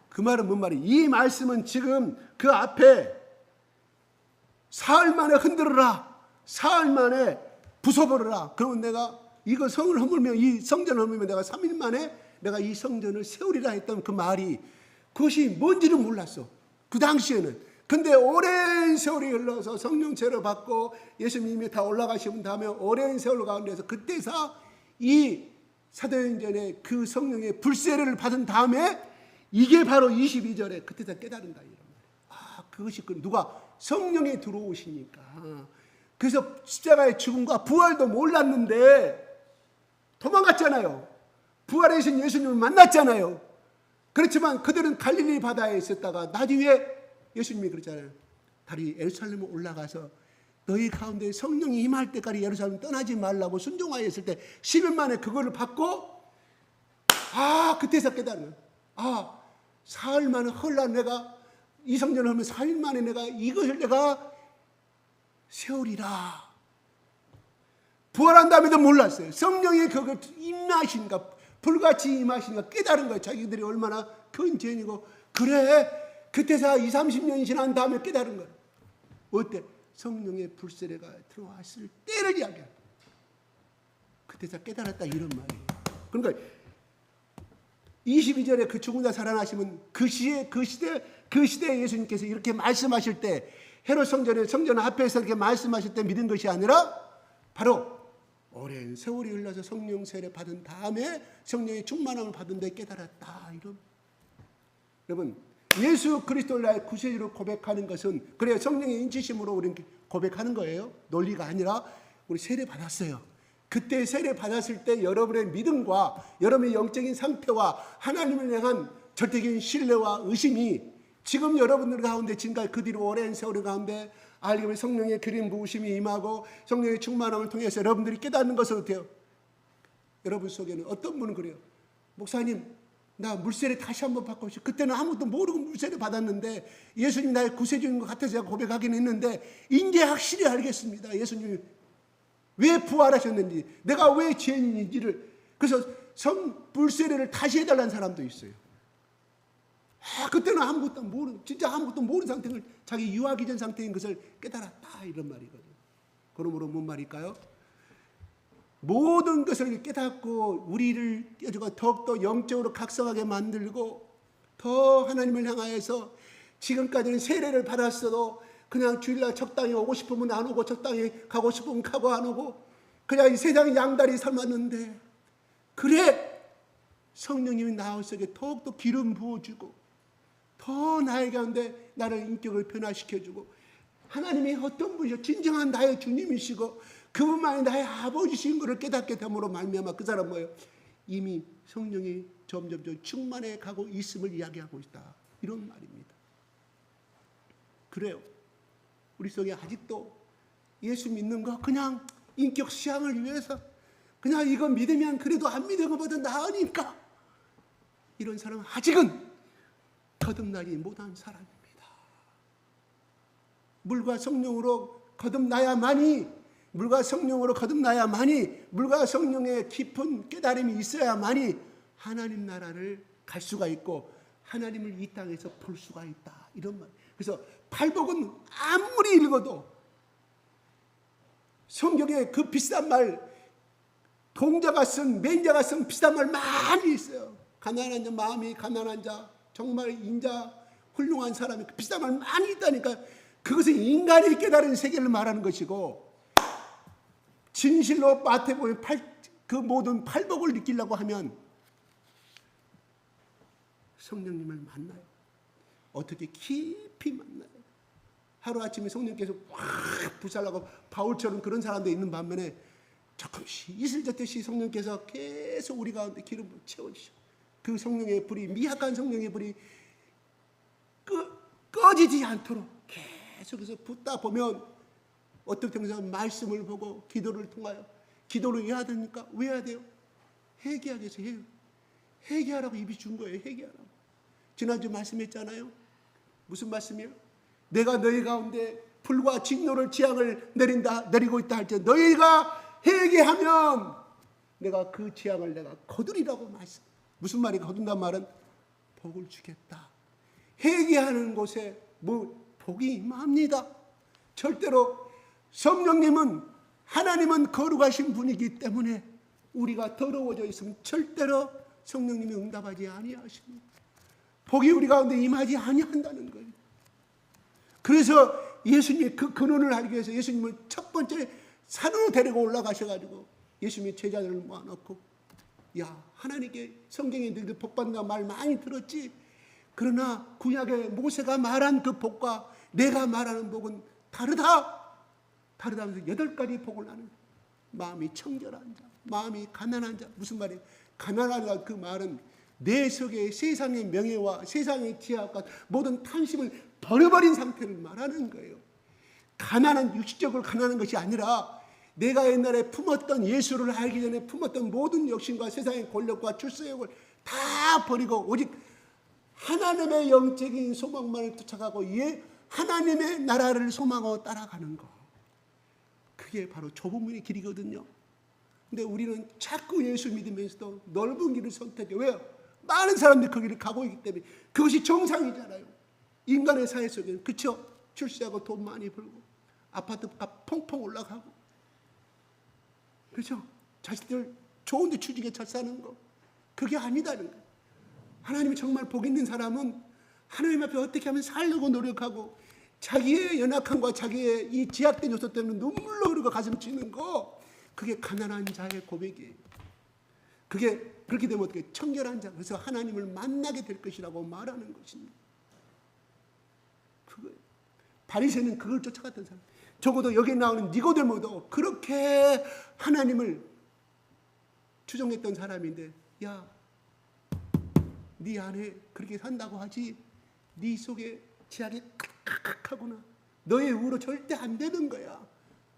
B: 그 말은 뭔 말이에요? 이 말씀은 지금 그 앞에 사흘 만에 흔들어라. 사흘 만에 부숴버려라. 그러면 내가 이거 성을 허물면 이 성전을 허물면 내가 3일 만에 내가 이 성전을 세우리라 했던 그 말이 그것이 뭔지는 몰랐어. 그 당시에는. 근데 오랜 세월이 흘러서 성령 제로 받고 예수님이 다 올라가신 다음에 오랜 세월 가운데서 그때서 이 사도행전의 그 성령의 불세례를 받은 다음에 이게 바로 22절에 그때 다 깨달은다. 이런 말이에요. 그것이 누가 성령에 들어오시니까. 그래서 십자가의 죽음과 부활도 몰랐는데 도망갔잖아요. 부활하신 예수님을 만났잖아요. 그렇지만 그들은 갈릴리 바다에 있었다가 나중에 예수님이 그랬잖아요. 다리 예루살렘에 올라가서 너희 가운데 성령이 임할 때까지 예루살렘 떠나지 말라고 순종하여 있을 때 10일 만에 그거를 받고 그때서 깨달은 거예요. 사흘 만에 내가 이 성전을 하면 4일 만에 내가 이것을 내가 세우리라. 부활한 다음에도 몰랐어요. 성령의 그걸 임하신가 불같이 임하신가 깨달은 거예요. 자기들이 얼마나 큰 죄인이고 그래 그때서 20-30년이 지난 다음에 깨달은 거예요. 어때? 성령의 불세례가 들어왔을 때를 이야기합니다. 그때서 깨달았다 이런 말이에요. 그러니까 22절에 그 죽은 자 살아나시면 그 시대에 예수님께서 이렇게 말씀하실 때 헤롯 성전 앞에서 이렇게 말씀하실 때 믿은 것이 아니라 바로 오랜 세월이 흘러서 성령 세례 받은 다음에 성령의 충만함을 받은 데 깨달았다. 이런. 여러분 예수 그리스도를 나의 구세주로 고백하는 것은 그래요. 성령의 인치심으로 우리는 고백하는 거예요. 논리가 아니라 우리 세례 받았어요. 그때 세례 받았을 때 여러분의 믿음과 여러분의 영적인 상태와 하나님을 향한 절대적인 신뢰와 의심이 지금 여러분들 가운데 지금까지 그 뒤로 오랜 세월 가운데 알게 성령의 기름 부으심이 임하고 성령의 충만함을 통해서 여러분들이 깨닫는 것은 어때요? 여러분 속에는 어떤 분은 그래요. 목사님, 나 물세례 다시 한번 받고 싶어. 그때는 아무것도 모르고 물세례 받았는데 예수님 나의 구세주인 것 같아서 제가 고백하긴 했는데 이제 확실히 알겠습니다. 예수님이 왜 부활하셨는지, 내가 왜 죄인인지를. 그래서 물세례를 다시 해달라는 사람도 있어요. 그때는 아무것도 모르는, 진짜 아무것도 모르는 상태를, 자기 유아기 전 상태인 것을 깨달았다, 이런 말이거든요. 그러므로 뭔 말일까요? 모든 것을 깨닫고 우리를 더욱더 영적으로 각성하게 만들고 더 하나님을 향하여서 지금까지는 세례를 받았어도 그냥 주일날 적당히 오고 싶으면 안 오고 적당히 가고 싶으면 가고 안 오고 그냥 이 세상 양다리 삶았는데, 그래 성령님이 나 속에 더욱더 기름 부어주고 더 나의 가운데 나를 인격을 변화시켜주고 하나님이 어떤 분이시고 진정한 나의 주님이시고 그분만이 나의 아버지신 것을 깨닫게 됨으로 말미암아 그 사람 뭐예요? 이미 성령이 점점 충만해 가고 있음을 이야기하고 있다, 이런 말입니다. 그래요. 우리 속에 아직도 예수 믿는 거 그냥 인격 수양을 위해서 그냥 이거 믿으면 그래도 안 믿은 것보다 나으니까 이런 사람은 아직은 거듭나지 못한 사람입니다. 물과 성령으로 거듭나야만이 물과 성령의 깊은 깨달음이 있어야만이 하나님 나라를 갈 수가 있고 하나님을 이 땅에서 볼 수가 있다, 이런 말. 그래서 팔복은 아무리 읽어도 성경에 그 비싼 말, 동자가 쓴, 맹자가 쓴 비싼 말 많이 있어요. 가난한 자, 마음이 가난한 자, 정말 인자 훌륭한 사람이 그 비싼 말 많이 있다니까. 그것은 인간이 깨달은 세계를 말하는 것이고, 진실로 마태복음 그 모든 팔복을 느끼려고 하면 성령님을 만나요. 어떻게 깊이 만나요. 하루아침에 성령께서 확 불살라고 바울처럼 그런 사람도 있는 반면에 조금씩 이슬저듯이 성령께서 계속 우리 가운데 기름을 채워주시고 그 성령의 불이, 미약한 성령의 불이 꺼지지 않도록 계속해서 붙다 보면 어떻게 보면 말씀을 보고 기도를 통하여, 기도를 왜 해야 됩니까? 왜 해야 돼요? 회개하기 위해서 해요. 회개하라고 입이 준 거예요. 회개하라고. 지난주 말씀했잖아요. 무슨 말씀이에요? 내가 너희 가운데 불과 진노를 재앙을 내리고 있다 할 때 너희가 회개하면 내가 그 재앙을 내가 거두리라고 말씀. 무슨 말이 거둔단 말은 복을 주겠다. 회개하는 곳에 복이 임합니다. 절대로 성령님은, 하나님은 거룩하신 분이기 때문에 우리가 더러워져 있으면 절대로 성령님이 응답하지 아니하십니다. 복이 우리 가운데 임하지 아니한다는 거예요. 그래서 예수님이 그 근원을 알기 위해서 예수님을 첫 번째 산으로 데리고 올라가셔가지고 예수님이 제자들을 모아놓고, 야, 하나님께 성경에 늘 복받는다는 말 많이 들었지? 그러나 구약의 모세가 말한 그 복과 내가 말하는 복은 다르다면서 8가지 복을 나는, 마음이 청결한 자, 마음이 가난한 자. 무슨 말이에요? 가난하다, 그 말은 내 속에 세상의 명예와 세상의 지혜와 모든 탐심을 버려버린 상태를 말하는 거예요. 가난한, 육식적으로 가난한 것이 아니라 내가 옛날에 품었던, 예수를 알기 전에 품었던 모든 욕심과 세상의 권력과 출세욕을 다 버리고 오직 하나님의 영적인 소망만을 쫓아가고 하나님의 나라를 소망하고 따라가는 거. 그게 바로 좁은 문의 길이거든요. 근데 우리는 자꾸 예수 믿으면서도 넓은 길을 선택해. 왜요? 많은 사람들이 그 길을 가고 있기 때문에. 그것이 정상이잖아요. 인간의 사회 속에는. 그렇죠? 출세하고 돈 많이 벌고 아파트값 펑펑 올라가고, 그렇죠? 자식들 좋은 데 취직에 잘 사는 거. 그게 아니다는 거예요. 하나님이 정말 복 있는 사람은 하나님 앞에 어떻게 하면 살려고 노력하고 자기의 연약함과 자기의 이 제약된 요소 때문에 눈물로 흐르고 가슴 찌는 거, 그게 가난한 자의 고백이에요. 그게 그렇게 되면 어떻게 청결한 자, 그래서 하나님을 만나게 될 것이라고 말하는 것입니다. 그거예요. 바리새는 그걸 쫓아갔던 사람. 적어도 여기 나오는 니고데모도 그렇게 하나님을 추종했던 사람인데, 야, 네 안에 그렇게 산다고 하지 네 속에 죄악이 칵칵하구나. 너의 의로 절대 안 되는 거야.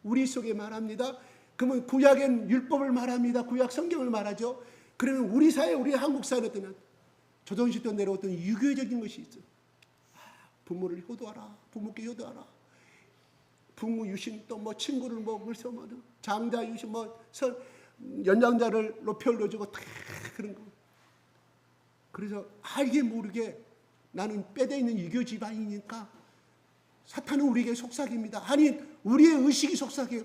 B: 우리 속에 말합니다. 그러면 구약엔 율법을 말합니다. 구약 성경을 말하죠. 그러면 우리 사회, 우리 한국 사회는 어떤 조선시대 내려왔던 유교적인 것이 있어. 부모를 효도하라. 부모께 효도하라. 부모 유신 또 뭐 친구를 뭐 글쎄 뭐 장자 유신 뭐 연장자를 높여 올려주고 다 그런 거. 그래서 알게 모르게 나는 빼대 있는 유교 집안이니까 사탄은 우리에게 속삭입니다. 아니 우리의 의식이 속삭여요.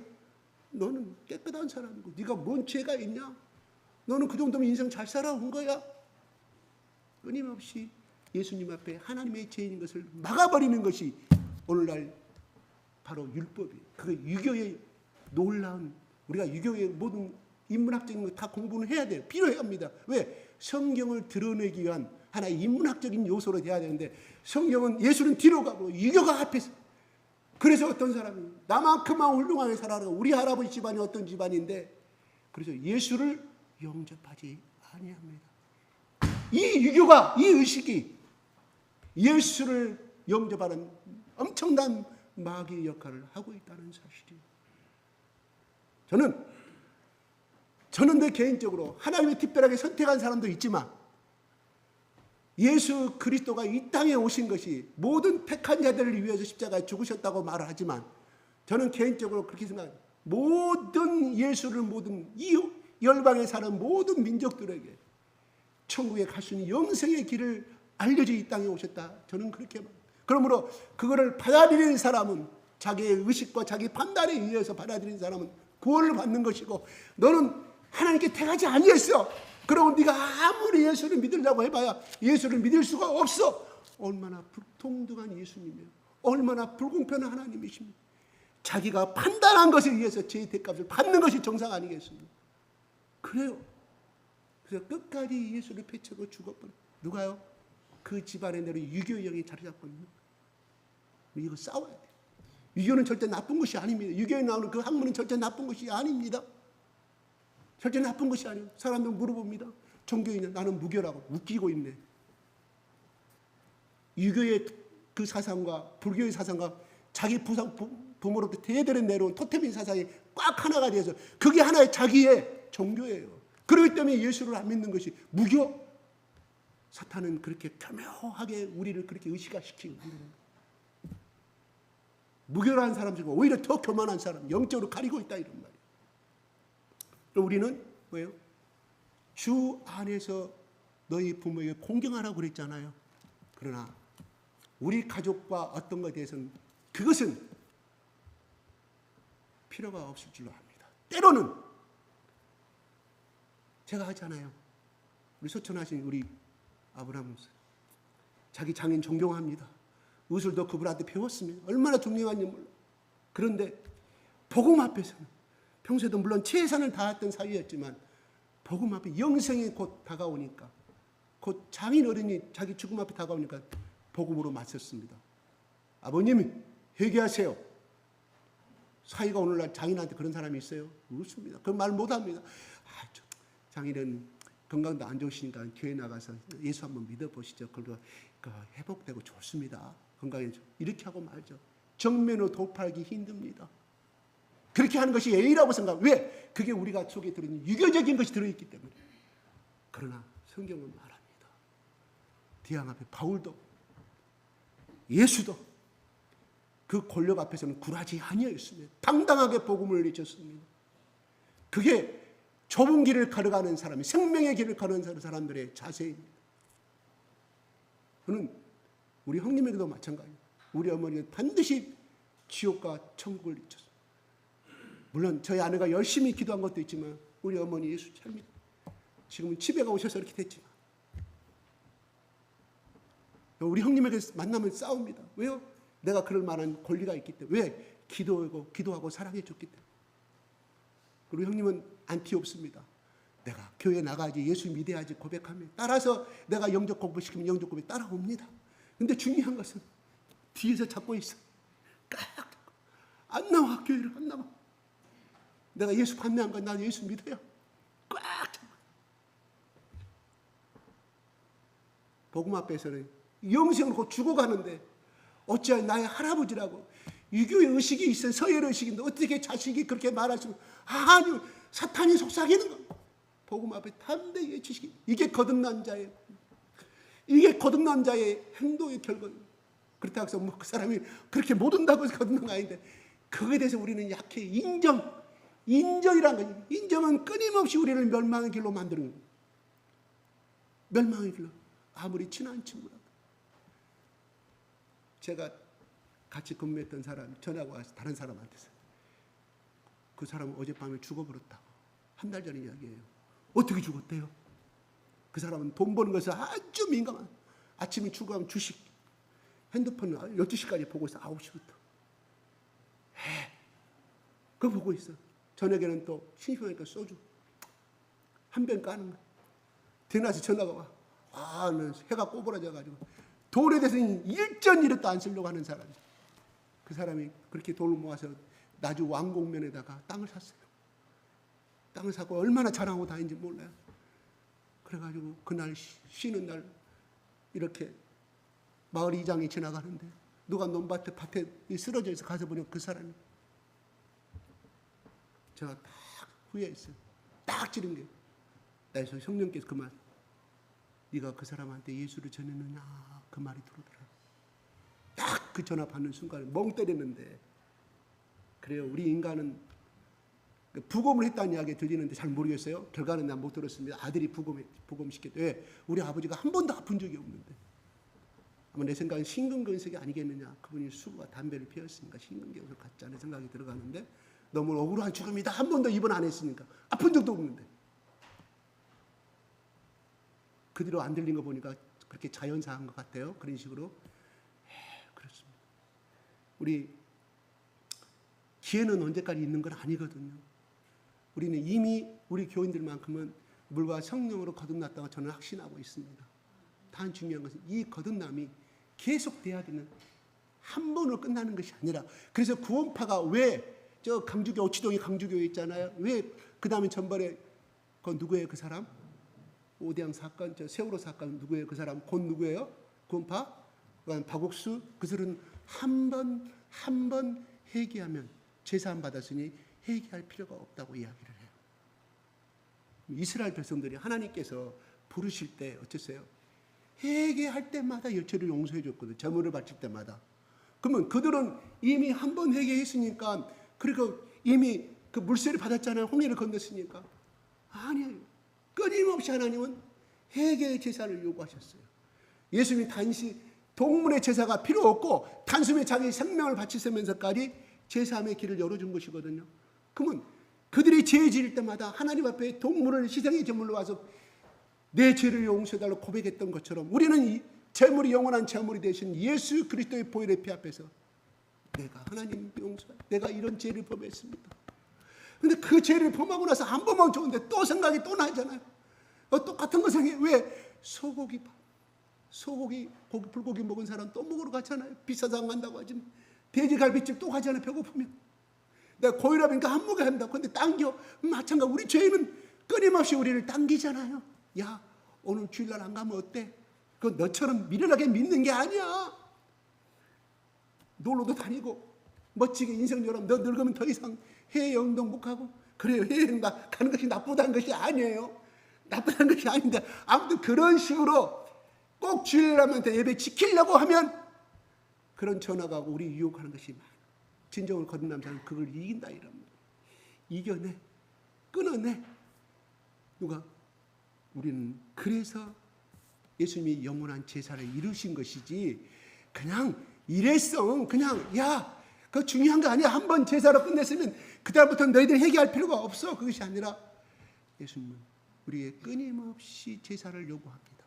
B: 너는 깨끗한 사람이고 네가 뭔 죄가 있냐? 너는 그 정도면 인생 잘 살아온 거야. 끊임없이 예수님 앞에 하나님의 죄인인 것을 막아버리는 것이 오늘날 바로 율법이에요. 그 유교의 놀라운, 우리가 유교의 모든 인문학적인 거 다 공부는 해야 돼요. 필요해야 합니다. 왜? 성경을 드러내기 위한 하나의 인문학적인 요소로 돼야 되는데 성경은 예수는 뒤로 가고 유교가 앞에서. 그래서 어떤 사람이 나만큼만 훌륭하게 살아라. 우리 할아버지 집안이 어떤 집안인데 그래서 예수를 영접하지 아니합니다. 이 유교가, 이 의식이 예수를 영접하는 엄청난 마귀의 역할을 하고 있다는 사실이에요. 저는 내 개인적으로 하나님이 특별하게 선택한 사람도 있지만 예수 그리스도가 이 땅에 오신 것이 모든 택한 자들을 위해서 십자가에 죽으셨다고 말을 하지만 저는 개인적으로 그렇게 생각합니다. 모든 예수를 모든 이 열방에 사는 모든 민족들에게 천국에 갈 수 있는 영생의 길을 알려줘 이 땅에 오셨다. 저는 그렇게 말합니다. 그러므로 그거를 받아들이는 사람은 자기의 의식과 자기 판단에 의해서 받아들이는 사람은 구원을 받는 것이고 너는 하나님께 택하지 아니했어. 그러면 네가 아무리 예수를 믿으려고 해봐야 예수를 믿을 수가 없어. 얼마나 불통등한 예수님이에요. 얼마나 불공평한 하나님이십니까. 자기가 판단한 것에 의해서 죄의 대값을 받는 것이 정상 아니겠습니까. 그래요. 그래서 끝까지 예수를 폐치고 죽어버려. 누가요? 그 집안에 내려 유교의 영이 자리 잡거든요. 이거 싸워야 돼요. 유교는 절대 나쁜 것이 아닙니다. 유교에 나오는 그 학문은 절대 나쁜 것이 아닙니다. 절대 나쁜 것이 아니에요. 사람들 물어봅니다. 종교인은 나는 무교라고 웃기고 있네. 유교의 그 사상과 불교의 사상과 자기 부모로부터 대대로 내려온 토테미 사상이 꽉 하나가 돼서 그게 하나의 자기의 종교예요. 그렇기 때문에 예수를 안 믿는 것이 무교. 사탄은 그렇게 교묘하게 우리를 그렇게 의식화시키고 무교라는 사람 중에 오히려 더 교만한 사람, 영적으로 가리고 있다 이런 말이에요. 우리는 뭐예요? 주 안에서 너희 부모에게 공경하라고 그랬잖아요. 그러나 우리 가족과 어떤 것에 대해서는 그것은 필요가 없을 줄로 압니다. 때로는 제가 하잖아요. 우리 소천하신 우리 아브라함 목사 자기 장인 존경합니다. 의술도 그분한테 배웠습니다. 얼마나 존경한지 몰라. 그런데 복음 앞에서는 평소에도 물론 최선을 다했던 사위였지만 복음 앞에 영생이 곧 다가오니까 곧 장인 어른이 자기 죽음 앞에 다가오니까 복음으로 맞섰습니다. 아버님이 회개하세요. 사위가 오늘날 장인한테 그런 사람이 있어요? 없습니다. 그 말 못합니다. 장인은 건강도 안 좋으시니까 교회 나가서 예수 한번 믿어보시죠. 그리고 회복되고 좋습니다. 건강에 이렇게 하고 말죠. 정면으로 도파하기 힘듭니다. 그렇게 하는 것이 예의라고 생각. 왜? 그게 우리가 속에 들어있는 유교적인 것이 들어있기 때문에. 그러나 성경은 말합니다. 대항 앞에 바울도 예수도 그 권력 앞에서는 굴하지 아니하였으며 당당하게 복음을 외쳤습니다. 그게 좁은 길을 걸어가는 사람이 생명의 길을 걸어가는 사람들의 자세입니다. 저는 우리 형님에게도 마찬가지예요. 우리 어머니는 반드시 지옥과 천국을 잊혔어요. 물론 저희 아내가 열심히 기도한 것도 있지만 우리 어머니 예수 잘 믿어요. 지금은 집에 오셔서 이렇게 됐지만 우리 형님에게 만나면 싸웁니다. 왜요? 내가 그럴 만한 권리가 있기 때문에. 왜? 기도하고 사랑해줬기 때문에. 그리고 형님은 안티 없습니다. 내가 교회 나가야지 예수 믿어야지 고백하면 따라서 내가 영적 공부시키면 영적 고백 따라옵니다. 근데 중요한 것은 뒤에서 잡고 있어. 깍 잡고. 안 나와, 교회를 안 나와. 내가 예수 판매한 건 나 예수 믿어요. 꽉 잡고. 복음 앞에서는 영생을 곧 죽어가는데 어찌하여 나의 할아버지라고 유교의 의식이 있어요. 서열의 의식인데 어떻게 자식이 그렇게 말할 수 아니요. 사탄이 속삭이는 거. 복음 앞에 담대히 외치시기. 이게 거듭난 자의 행동의 결과예요. 그렇다고 해서 뭐 그 사람이 그렇게 못 온다고 해서 거듭난 거 아닌데 그거에 대해서 우리는 약해. 인정이란 거죠. 인정은 끊임없이 우리를 멸망의 길로 만드는 거예요. 멸망의 길로. 아무리 친한 친구라도. 제가 같이 근무했던 사람이 전화가 와서 다른 사람한테서 그 사람은 어젯밤에 죽어버렸다고. 한 달 전에 이야기해요. 어떻게 죽었대요? 그 사람은 돈 버는 것에 아주 민감한. 아침에 출근하면 주식 핸드폰을 12시까지 보고 있어. 9시부터. 그거 보고 있어. 저녁에는 또 심심하니까 소주 한 병 까는 거야. 대낮에 전화가 와. 해가 꼬부라져가지고 돈에 대해서는 일전일에도 안 쓰려고 하는 사람이. 그 사람이 그렇게 돈을 모아서 나주 왕곡면에다가 땅을 샀어요. 땅을 사고 얼마나 자랑하고 다니는지 몰라요. 그래가지고 그날 쉬는 날 이렇게 마을 이장이 지나가는데 누가 논밭에 쓰러져 있어. 가서 보니까 그 사람이. 제가 딱 후회했어요. 딱 찌른 게. 나에서 성령께서 그 말. 네가 그 사람한테 예수를 전했느냐 그 말이 들어오더라. 딱 그 전화 받는 순간에 멍 때렸는데. 그래요. 우리 인간은 부검을 했다는 이야기 들리는데 잘 모르겠어요. 결과는 난 못 들었습니다. 아들이 부검시켰대. 왜? 우리 아버지가 한 번도 아픈 적이 없는데. 아마 내 생각엔 심근경색이 아니겠느냐. 그분이 수구가 담배를 피웠으니까 심근경색 같지 않은 생각이 들어가는데 너무 억울한 죽음이다. 한 번도 입원 안 했으니까. 아픈 적도 없는데. 그 뒤로 안 들린 거 보니까 그렇게 자연사한 것 같아요. 그런 식으로. 그렇습니다. 우리 기회는 언제까지 있는 건 아니거든요. 우리는 이미 우리 교인들만큼은 물과 성령으로 거듭났다고 저는 확신하고 있습니다. 단 중요한 것은 이 거듭남이 계속돼야 되는 한 번으로 끝나는 것이 아니라 그래서 구원파가 왜 저 강주교 오치동이 강주교회 있잖아요. 왜 그 다음에 전번에 그 누구예요 그 사람? 오대양 사건, 저 세월호 사건 누구예요 그 사람? 곧 누구예요? 구원파? 그다음 박옥수 그들은 한 번 회개하면 제사함 받았으니 회개할 필요가 없다고 이야기를 해요. 이스라엘 백성들이 하나님께서 부르실 때 어땠어요? 회개할 때마다 죄를 용서해 줬거든. 제물을 바칠 때마다. 그러면 그들은 이미 한 번 회개했으니까 그리고 이미 그 물세를 받았잖아요. 홍해를 건넜으니까. 아니에요. 끊임없이 하나님은 회개의 제사를 요구하셨어요. 예수님이 단지 동물의 제사가 필요 없고 단숨에 자기 생명을 바치면서까지 제사함의 길을 열어준 것이거든요. 그러면 그들이 죄 지을 때마다 하나님 앞에 동물을 희생의 제물로 와서 내 죄를 용서해달라고 고백했던 것처럼 우리는 이 제물이 영원한 제물이 되신 예수 그리스도의 보혈의 피 앞에서 내가 하나님 용서해. 내가 이런 죄를 범했습니다. 근데 그 죄를 범하고 나서 한 번만 좋은데 또 생각이 또 나잖아요. 똑같은 거 생각해. 왜? 소고기 불고기 먹은 사람 또 먹으러 가잖아요. 비싸서 안 간다고 하지. 돼지갈비집 또 가잖아요. 배고프면. 내가 고혈압이니까 안 먹어야 한다. 근데 당겨. 마찬가지. 우리 죄는 끊임없이 우리를 당기잖아요. 야, 오늘 주일날 안 가면 어때? 그 너처럼 미련하게 믿는 게 아니야. 놀러도 다니고 멋지게 인생처럼 너 늙으면 더 이상 해외 영동 못 가고 그래요. 해외 가는 것이 나쁘다는 것이 아니에요. 나쁘다는 것이 아닌데 아무튼 그런 식으로 꼭 주일날한테 예배 지키려고 하면 그런 전화가 오고 우리 유혹하는 것이 많아. 진정으로 거듭난 자는 그걸 이긴다 이런 말. 이겨내. 끊어내. 누가? 우리는 그래서 예수님이 영원한 제사를 이루신 것이지 그냥 일회성 그냥 야 그거 중요한 거 아니야. 한 번 제사로 끝냈으면 그다음부터 너희들 회개할 필요가 없어. 그것이 아니라 예수님은 우리의 끊임없이 제사를 요구합니다.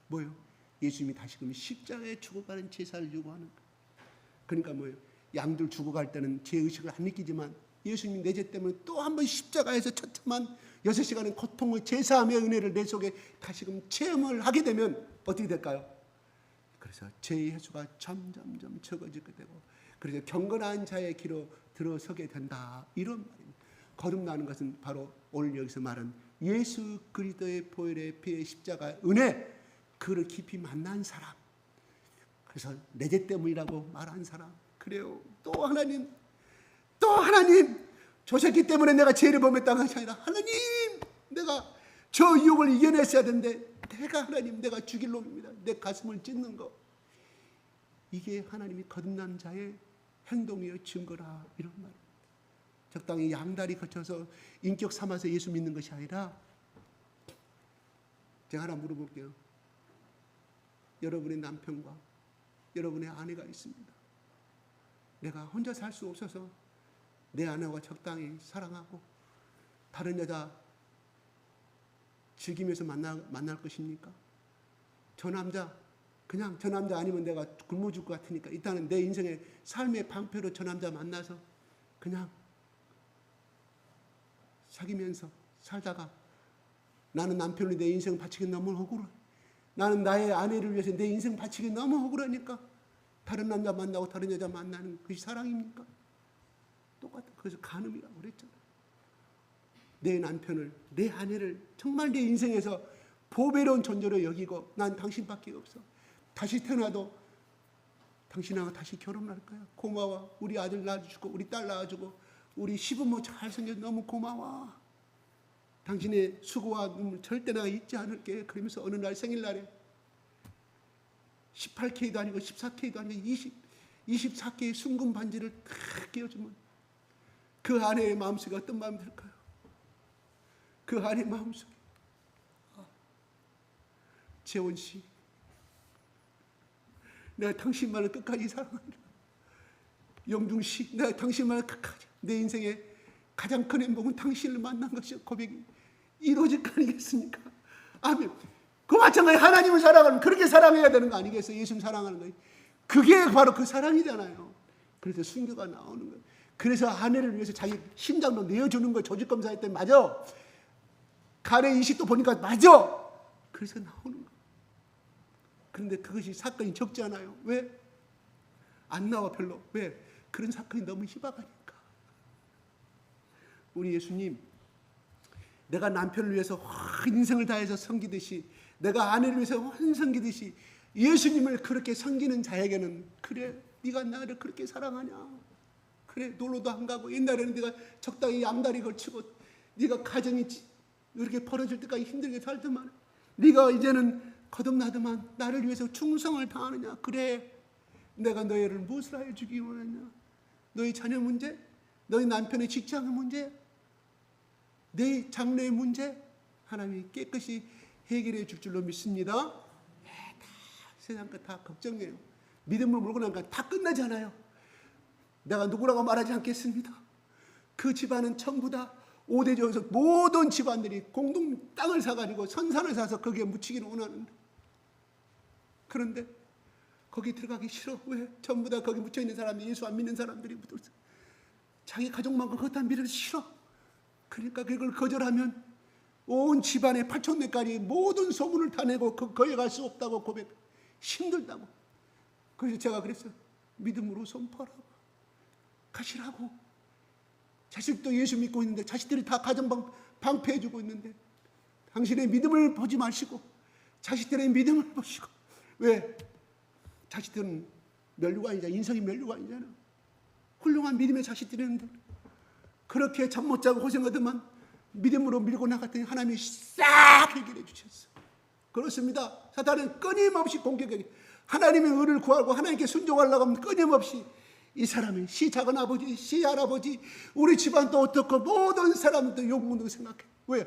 B: 뭐요? 예수님이 다시금 십자가에 죽어가는 제사를 요구하는 거예요. 그러니까 뭐예요? 양들 죽어갈 때는 죄의식을 안 느끼지만 예수님이 내 죄 때문에 또 한 번 십자가에서 처참한 6시간의 고통의 제사함의 은혜를 내 속에 다시금 체험을 하게 되면 어떻게 될까요? 그래서 죄의 횟수가 점점점 적어지게 되고, 그래서 경건한 자의 길로 들어서게 된다, 이런 말입니다. 거듭나는 것은 바로 오늘 여기서 말한 예수 그리스도의 보혈의 피의 십자가 은혜, 그를 깊이 만난 사람, 그래서 내 죄 때문이라고 말한 사람. 그래요. 또 하나님 조셨기 때문에 내가 죄를 범했다는 것이 아니라, 하나님 내가 저 유혹을 이겨냈어야 되는데 내가 죽일 놈입니다. 내 가슴을 찢는 거, 이게 하나님이 거듭난 자의 행동이요 증거라, 이런 말. 적당히 양다리 거쳐서 인격 삼아서 예수 믿는 것이 아니라, 제가 하나 물어볼게요. 여러분의 남편과 여러분의 아내가 있습니다. 내가 혼자 살 수 없어서 내 아내와 적당히 사랑하고 다른 여자 즐기면서 만날 것입니까? 저 남자 아니면 내가 굶어 죽을 것 같으니까 일단은 내 인생의 삶의 방패로 저 남자 만나서 그냥 사귀면서 살다가, 나는 남편을 내 인생 바치기 너무 억울해, 나는 나의 아내를 위해서 내 인생 바치기 너무 억울하니까 다른 남자 만나고 다른 여자 만나는 것이 사랑입니까? 똑같아. 그래서 간음이라고 그랬잖아. 내 남편을, 내 아내를 정말 내 인생에서 보배로운 존재로 여기고, 난 당신밖에 없어, 다시 태어나도 당신하고 다시 결혼할 거야, 고마워, 우리 아들 낳아주고 우리 딸 낳아주고 우리 시부모 잘생겨서 너무 고마워, 당신의 수고와 눈물 절대 내가 잊지 않을게. 그러면서 어느 날 생일날에 18K도 아니고 14K도 아니고 24K의 순금 반지를 탁 끼워주면 그 아내의 마음속에 어떤 마음이 들까요? 그 아내의 마음속에, 재원 씨, 내가 당신만을 끝까지 사랑한다. 영중 씨, 내가 당신만을 끝까지, 내 인생의 가장 큰 행복은 당신을 만난 것이 고백이 이루어질 거 아니겠습니까? 아멘. 그 마찬가지 하나님을 사랑하면 그렇게 사랑해야 되는 거 아니겠어요? 예수님 사랑하는 거. 그게 바로 그 사랑이잖아요. 그래서 순교가 나오는 거예요. 그래서 아내를 위해서 자기 심장도 내어주는 거 조직 검사할 때 맞아. 간의 이식도 보니까 맞아. 그래서 나오는 거예요. 그런데 그것이 사건이 적지 않아요. 왜? 안 나와 별로. 왜? 그런 사건이 너무 희박하니까. 우리 예수님, 내가 남편을 위해서 인생을 다해서 섬기듯이, 내가 아내를 위해서 섬기듯이 예수님을 그렇게 섬기는 자에게는, 그래 네가 나를 그렇게 사랑하냐, 그래 놀러도 안 가고, 옛날에는 네가 적당히 양다리 걸치고 네가 가정이 이렇게 벌어질 때까지 힘들게 살더만, 네가 이제는 거듭나더만 나를 위해서 충성을 다하느냐, 그래 내가 너희를 무엇을 하여 주기 원하냐, 너희 자녀 문제, 너희 남편의 직장의 문제, 내 장래의 문제, 하나님이 깨끗이 해결해 줄 줄로 믿습니다. 다 세상 거 다 걱정해요. 믿음을 몰고 나니까 다 끝나잖아요. 내가 누구라고 말하지 않겠습니다. 그 집안은 전부 다 오대조에서 모든 집안들이 공동 땅을 사가지고 선산을 사서 거기에 묻히기를 원하는데, 그런데 거기 들어가기 싫어. 왜? 전부 다 거기 묻혀있는 사람이 예수 안 믿는 사람들이 묻어서 자기 가족만큼 그것 다 믿기 싫어. 그러니까 그걸 거절하면 온 집안의 8천대까지 모든 소문을 다 내고 거기 갈 수 없다고 고백, 힘들다고. 그래서 제가 그랬어요. 믿음으로 선포하라고, 가시라고. 자식도 예수 믿고 있는데, 자식들이 다 가정 방패해주고 있는데 당신의 믿음을 보지 마시고 자식들의 믿음을 보시고. 왜? 자식들은 멸류관이잖아. 인성이 멸류관이잖아. 훌륭한 믿음의 자식들이었는데 그렇게 잠 못 자고 고생하더만 믿음으로 밀고 나갔더니 하나님이 싹 해결해 주셨어. 그렇습니다. 사탄은 끊임없이 공격해. 하나님의 의를 구하고 하나님께 순종하려고 하면 끊임없이 이 사람이 시 작은 아버지, 시 할아버지, 우리 집안도 어떻고 모든 사람도 욕먹는 거 생각해. 왜?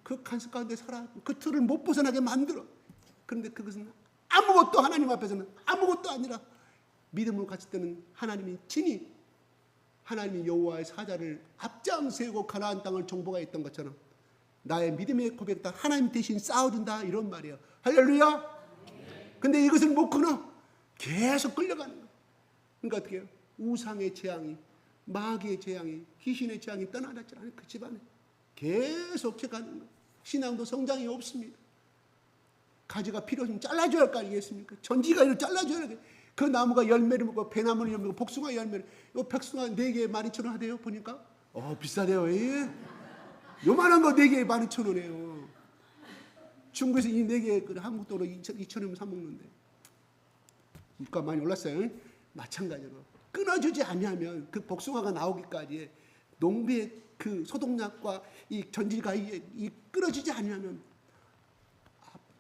B: 그 간섭 가운데 살아. 그 틀을 못 벗어나게 만들어. 그런데 그것은 아무것도, 하나님 앞에서는 아무것도 아니라 믿음으로 갔을 때는 하나님이 친히, 하나님이 여호와의 사자를 앞장 세우고 가나안 땅을 정복하였던 것처럼 나의 믿음의 고백다 하나님 대신 싸워준다, 이런 말이에요. 할렐루야. 근데 이것을 못 끊어. 계속 끌려가는 거예요. 그러니까 어떻게 해요? 우상의 재앙이, 마귀의 재앙이, 귀신의 재앙이 떠나지 않아요. 그 집안에 계속 가는 거예요. 신앙도 성장이 없습니다. 가지가 필요하면 잘라줘야 할 거 아니겠습니까? 전지가지를 잘라줘야 할 그 나무가 열매를 먹고 배나무는 열매 먹고 복숭아 열매를 요 백숭아 4개에 12,000원 하대요 보니까. 비싸대요. 요만한 거 4개에 12,000원이에요. 중국에서 이 4개 한국 돈으로 2,000원이면 사 먹는데. 물가 많이 올랐어요. 마찬가지로 끊어주지 않으면 그 복숭아가 나오기까지 농부의 그 소독약과 이 전지가위 이 끊어지지 않으면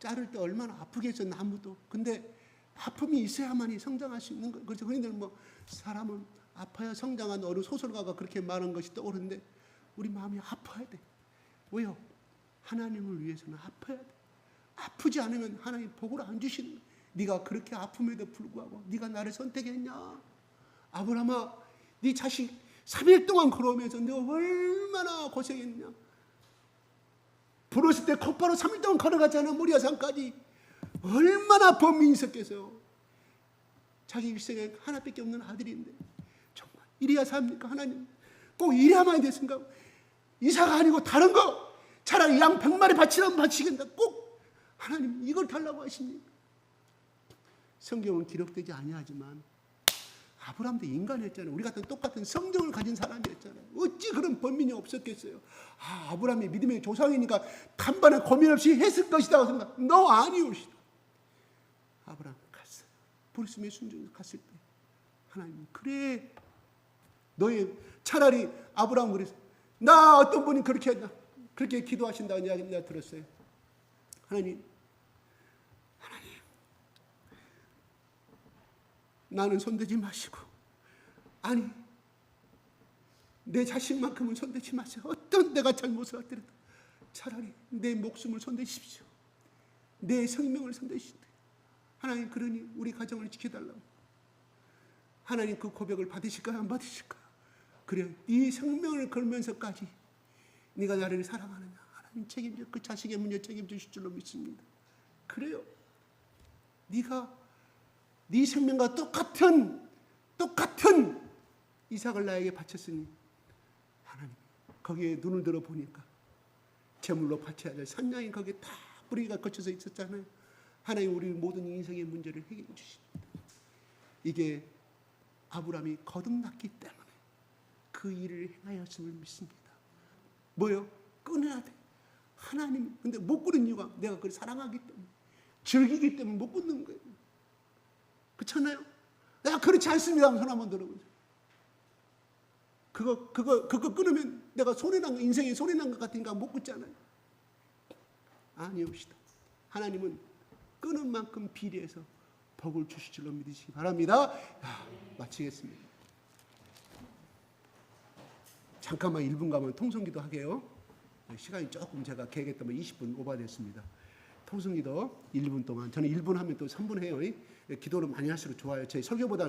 B: 자를 때 얼마나 아프겠어 나무도. 근데 아픔이 있어야만이 성장할 수 있는 거예요. 그래서 흔히들 뭐 사람은 아파야 성장한 어느 소설가가 그렇게 말한 것이 떠오르는데 우리 마음이 아파야 돼. 왜요? 하나님을 위해서는 아파야 돼. 아프지 않으면 하나님 복을 안 주시는 거예요. 네가 그렇게 아픔에도 불구하고 네가 나를 선택했냐? 아브라함아, 네 자식 3일 동안 걸어오면서 내가 얼마나 고생했냐? 부르실 때 곧바로 3일 동안 걸어갔잖아. 모리아산까지. 얼마나 범민이 있었겠어요. 자기 일생에 하나밖에 없는 아들인데 정말 이래야 삽니까? 하나님 꼭 이래야만 됐습니까? 이사가 아니고 다른 거 차라리 양 100마리 바치라면 바치겠다. 꼭 하나님 이걸 달라고 하십니까? 성경은 기록되지 아니하지만 아브라함도 인간이었잖아요. 우리 같은 똑같은 성정을 가진 사람이었잖아요. 어찌 그런 범민이 없었겠어요? 아브라함이 믿음의 조상이니까 간반에 고민 없이 했을 것이다 생각. 너 아니오시다. 아브라함 갔어요. 부르심에 순종해서 갔을 때 하나님 그래 너의 차라리 아브라함 그래서 나 어떤 분이 그렇게 했나 그렇게 기도하신다는 이야기 내가 들었어요. 하나님 나는 손대지 마시고 아니 내 자식만큼은 손대지 마세요. 어떤 내가 잘못을 하더라도 차라리 내 목숨을 손대십시오. 내 생명을 손대십시오. 하나님 그러니 우리 가정을 지켜달라고. 하나님 그 고백을 받으실까요? 안 받으실까요? 그래 네 생명을 걸면서까지 네가 나를 사랑하느냐. 하나님 책임져 그 자식의 문제 책임주실 줄로 믿습니다. 그래요. 네가 네 생명과 똑같은 이삭을 나에게 바쳤으니 하나님 거기에 눈을 들어 보니까 제물로 바쳐야 될 산양이 거기에 다 뿌리가 거쳐서 있었잖아요. 하나님 우리 모든 인생의 문제를 해결해 주십니다. 이게 아브라함이 거듭났기 때문에 그 일을 행하였음을 믿습니다. 뭐요? 끊어야 돼. 하나님 근데 못 끊는 이유가 내가 그걸 사랑하기 때문에 즐기기 때문에 못 끊는 거예요. 그렇잖아요? 내가 그렇지 않습니다. 손 한번 들어보세요. 그거 끊으면 내가 손해난 거, 인생에 손해난 것 같으니까 못 끊잖아요. 아니옵시다. 하나님은 끊은 만큼 비례해서 복을 주실 줄로 믿으시기 바랍니다. 마치겠습니다. 잠깐만 1분 가면 통성기도 하게요. 시간이 조금 제가 계획했다면 20분 오버됐습니다. 통성기도 1분 동안 저는 1분 하면 또 3분 해요. 기도를 많이 할수록 좋아요. 제 설교보다